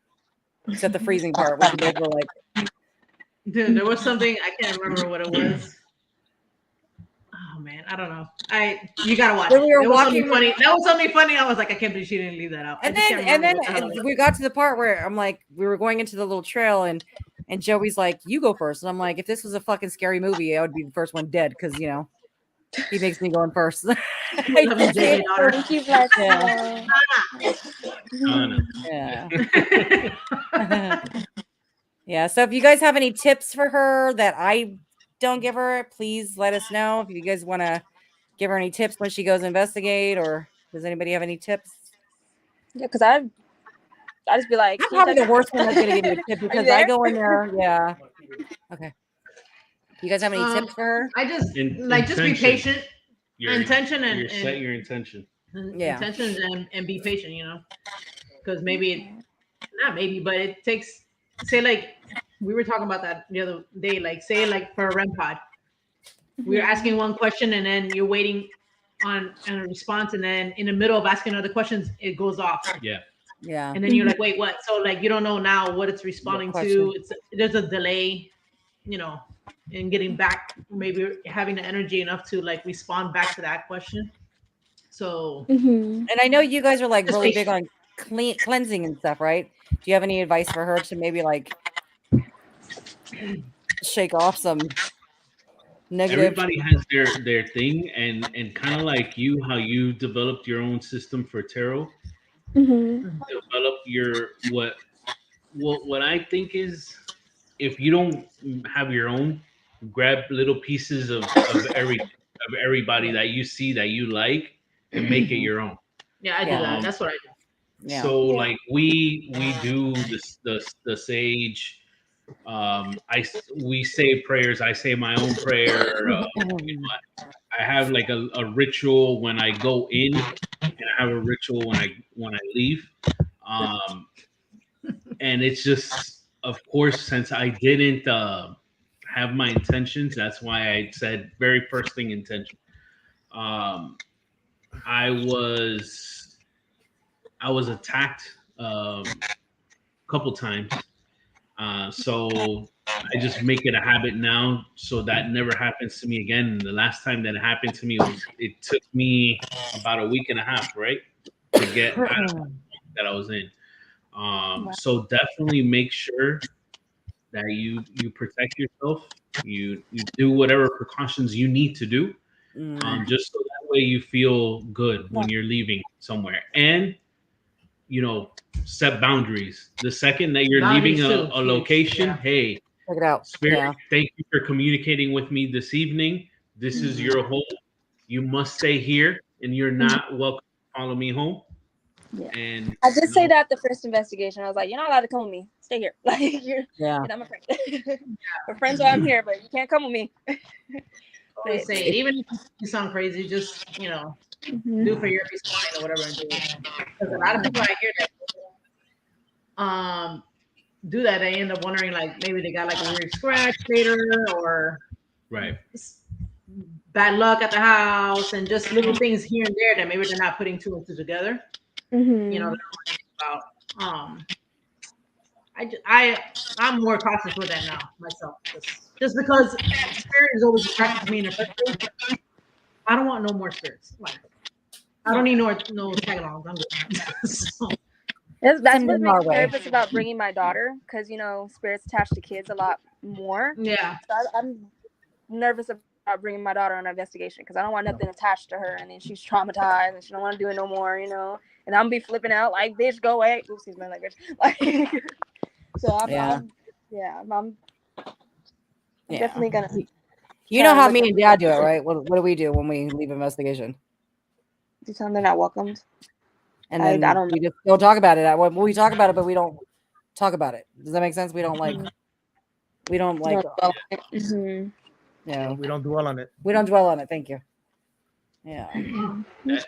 except the freezing part, which we were like, dude, there was something I can't remember what it was. Oh man, I don't know. You gotta watch it. We were It was walking. something funny. That was something funny. I was like, I can't believe she didn't leave that out. And then we got to the part where I'm like, we were going into the little trail, and Joey's like, "You go first." And I'm like, if this was a fucking scary movie, I would be the first one dead because he makes me going first. Yeah. Yeah. So if you guys have any tips for her that I don't give her, please let us know. If you guys want to give her any tips when she goes investigate, or does anybody have any tips? Yeah, because I just be like, I'm probably the worst one that's gonna give you a tip because I go in there. Yeah. Okay. You guys have any tips for her? I just just be patient. Intention and set your intention. Yeah. Intentions and be patient. Because but it takes. Say like we were talking about that the other day. Like say like for a REM pod, we're asking one question and then you're waiting on a response, and then in the middle of asking other questions, it goes off. Yeah. Yeah. And then you're like, wait, what? So like you don't know now what it's responding to. There's a delay, in getting back. Maybe having the energy enough to like respond back to that question. So. Mm-hmm. And I know you guys are like really big on cleansing and stuff, right? Do you have any advice for her to maybe like shake off some negative? Everybody has their thing, and kind of like you, how you developed your own system for tarot. Develop your what I think is, if you don't have your own, grab little pieces of everybody that you see that you like and make it your own. Yeah, I do that. That's what I do. Yeah. So like we do the sage. We say prayers. I say my own prayer. I have like a ritual when I go in, and I have a ritual when I leave. And it's just, of course, since I didn't have my intentions, that's why I said very first thing intention. I was attacked a couple times. So I just make it a habit now so that never happens to me again. And the last time that happened to me it took me about a week and a half, right, to get out of that I was in. So definitely make sure that you protect yourself. You do whatever precautions you need to do, just so that way you feel good when you're leaving somewhere. And set boundaries. The second that you're leaving a location, hey, check it out. Spirit, thank you for communicating with me this evening. This is your home. You must stay here, and you're not welcome to follow me home. Yeah. And I did say that the first investigation. I was like, you're not allowed to come with me. Stay here. Like I'm a friend. We're friends while I'm here, but you can't come with me. Always say it. Even if you sound crazy, just do for your peace of mind or whatever I'm doing. Because a lot of people I hear that do that, they end up wondering like maybe they got like a weird scratch later or Right. bad luck at the house and just little things here and there that maybe they're not putting two and two together. You know, about I'm more cautious with that now myself, just because spirit is always attracted to me in the first place. I don't want no more spirits. Like, I don't need no tag-alongs. I'm good. So, that's what in makes our me way. nervous about bringing my daughter, because you know spirits attached to kids a lot more. yeah. So I'm nervous about bringing my daughter on an investigation because I don't want nothing attached to her, and then she's traumatized and she don't want to do it no more, you know. And I'm gonna be flipping out like, bitch, go away. Oops, excuse my language. Like, so I'm definitely gonna. You know how me and Dad do it, right? What do we do when we leave investigation? Do tell them they're not welcomed. And then I don't we just don't talk about it. We talk about it, but we don't talk about it. Does that make sense? We don't like. We don't like. Yeah. We don't dwell on it. We don't dwell on it. Thank you. Yeah.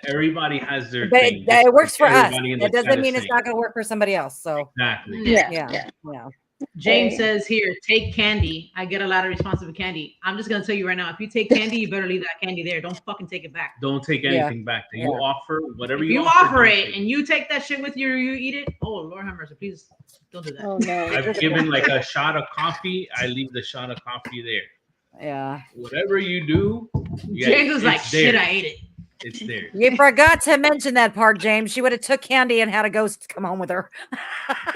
Everybody has their But thing. it works for us. Everybody in the That doesn't chat mean is it's not going to work for somebody else. So Exactly. yeah. James says here, take candy. I get a lot of response with candy. I'm just gonna tell you right now, if you take candy, you better leave that candy there. Don't fucking take it back. Don't take anything back. You offer whatever if you offer it and you take that shit with you, you eat it. Oh Lord have mercy, please don't do that. Oh no. I've given like a shot of coffee. I leave the shot of coffee there. Yeah. Whatever you do, James was like, shit, I ate it. It's there. You forgot to mention that part, James. She would have took candy and had a ghost come home with her.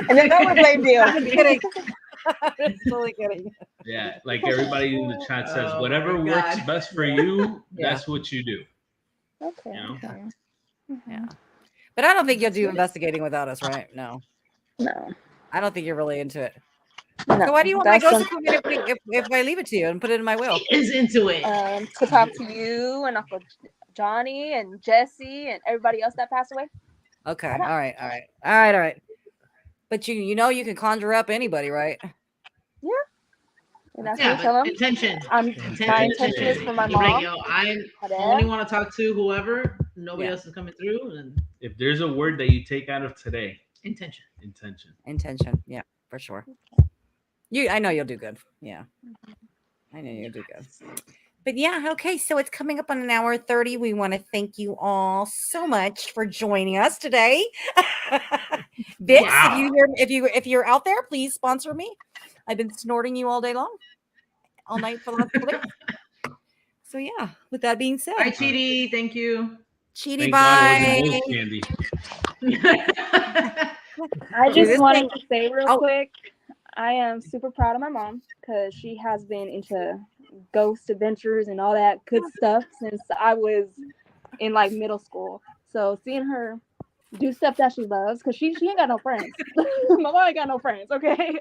And then I would blame you. I'm kidding. I'm totally kidding. Yeah, like everybody in the chat says, whatever my works God. best for you, that's what you do. Okay. You know? Okay. Yeah. But I don't think you'll do investigating without us, right? No. No. I don't think you're really into it. No. So why do you want my That's ghost if I leave it to you and put it in my will? He is into it. to talk to you and Uncle Johnny and Jesse and everybody else that passed away. Okay. All right. But you know you can conjure up anybody, right? Yeah. And that's Yeah, what I tell them. intention. My intention is for my You're mom. like, yo, I only want to talk to whoever. Nobody else is coming through. And If there's a word that you take out of today, intention. Yeah, for sure. I know you'll do good. Yeah. I know you'll do good. But yeah, okay. So it's coming up on an hour 30. We want to thank you all so much for joining us today. Vix, if you're out there, please sponsor me. I've been snorting you all day long, all night for the last couple days. So yeah, with that being said, Hi, Cheaty. Thank you. Cheaty, thank God bye. it wasn't most candy. I just wanted to say real quick, I am super proud of my mom because she has been into ghost adventures and all that good stuff since I was in like middle school. So seeing her do stuff that she loves, because she ain't got no friends. My mom ain't got no friends, okay?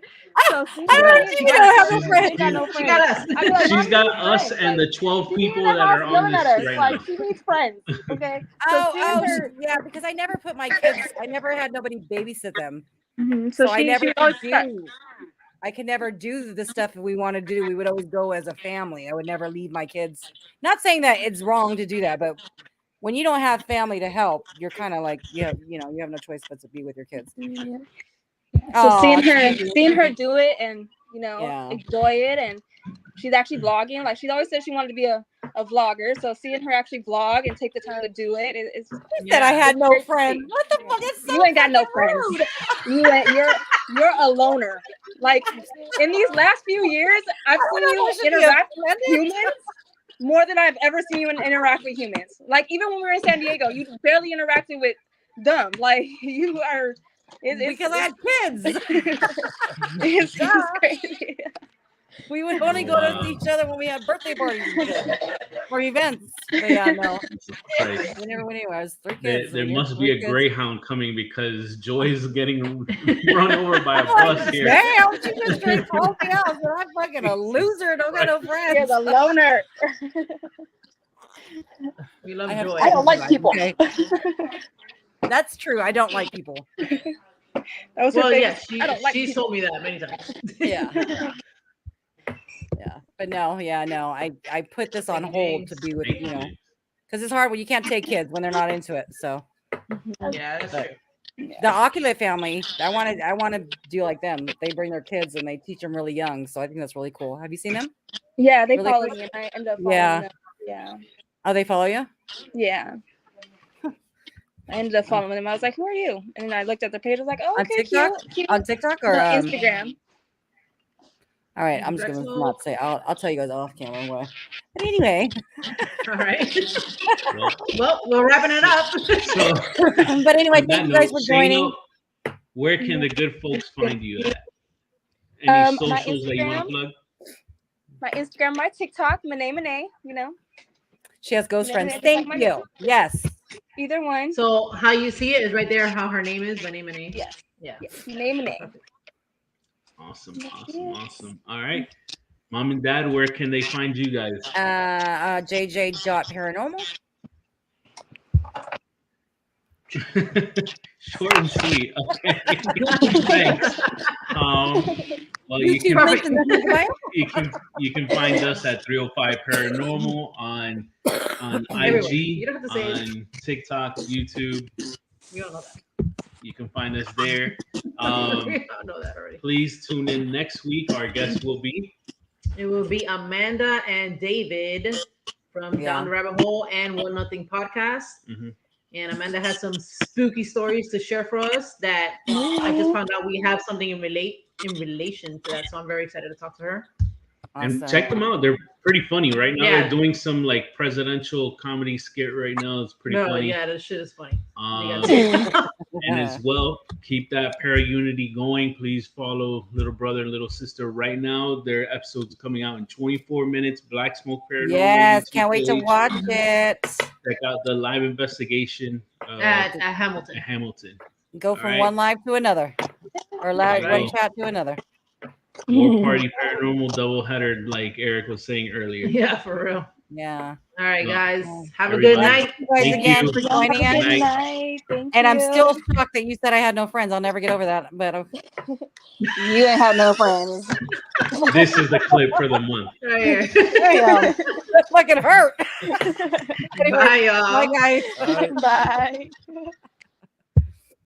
So I don't have no friends. She got no friends. She got us. I be like, She's got us friends. and like, the 12 she people be in the that house are on yelling this at us. right Like now. she needs friends, okay? So Yeah, because I never put my kids. I never had nobody babysit them, so I never she always do. I could never do the stuff we want to do. We would always go as a family. I would never leave my kids. Not saying that it's wrong to do that, but when you don't have family to help, you're kind of like you have no choice but to be with your kids. Yeah. So seeing her do it and enjoy it, and she's actually vlogging. Like she always said she wanted to be a vlogger. So seeing her actually vlog and take the time to do it, it's said I had no friends. What the fuck? It's so you ain't got no friends. You're a loner. Like in these last few years, I've seen you interact with humans more than I've ever seen you interact with humans. Like even when we were in San Diego, you barely interacted with them. Like you are. Because I had kids. It's crazy. We would only go to see each other when we had birthday parties and shit, or events. But yeah, no. We never went anywhere. I was 3 kids. There must be a greyhound coming because Joy's getting run over by a bus here. Damn, she just straight called me out. So I'm fucking a loser. Don't got no friends. You're the loner. We love Joy. I don't like people. Okay. That's true. I don't like people. Well, yes, she's told me that many times. Yeah. But no. I put this on hold to be with because it's hard when you can't take kids when they're not into it. So yeah, that's true. The 𝗟𝗏𝗡 family. I want to do like them. They bring their kids and they teach them really young. So I think that's really cool. Have you seen them? Yeah, they Really follow quick? me, and I ended up following Yeah. them. Yeah, Oh, they follow you? yeah. I ended up following them. I was like, "Who are you?" And then I looked at their page. I was like, "Oh, On okay, TikTok? cute." On TikTok or No, Instagram. All right, I'm just gonna not say. I'll tell you guys off camera why. But anyway, All right. Well, Well, we're wrapping it up. so but anyway, on that thank you guys note, for joining. Shana, where can the good folks find you at? Any My socials that you want Instagram. to plug? My Instagram, my TikTok, my name and A. You know, She has ghost Yeah, friends. just Thank like my you. Yes. either one. So how you see it is right there. How her name is. My name and name. Yes. Yeah. Yes. Name and A. Awesome. All right. Mom and Dad, where can they find you guys? JJ.Paranormal. Short and sweet. Okay. Thanks. Well, YouTube links in the bio. you can find us at 305 Paranormal on Everywhere. IG, You don't have to say it. on TikTok, YouTube. You don't know that. You can find us there. We all know that already. Please tune in next week. Our guest will be. It will be Amanda and David from Down the Rabbit Hole and One Nothing Podcast. Mm-hmm. And Amanda has some spooky stories to share for us that I just found out we have something in relation to that. So I'm very excited to talk to her. Awesome. And check them out. They're pretty funny. Right now Yeah. they're doing some like presidential comedy skit right now. It's pretty funny. Yeah, that shit is funny. And as well, keep that para-unity going. Please follow Little Brother and Little Sister right now. Their episode's coming out in 24 minutes. Black Smoke Paranormal. Yes, can't wait to watch it. Check out the live investigation at Hamilton. At Hamilton. Go from one live to another, or live one chat to another. More party paranormal doubleheader, like Eric was saying earlier. Yeah, for real. Yeah. All right, guys. Have Everybody. a good night. Thank you guys again for joining us. Good night. Thank And you. I'm still shocked that you said I had no friends. I'll never get over that. But you ain't have no friends. This is the clip for the month. Right here. Damn, that fucking hurt. Anyway, Bye, y'all. bye, guys. Bye.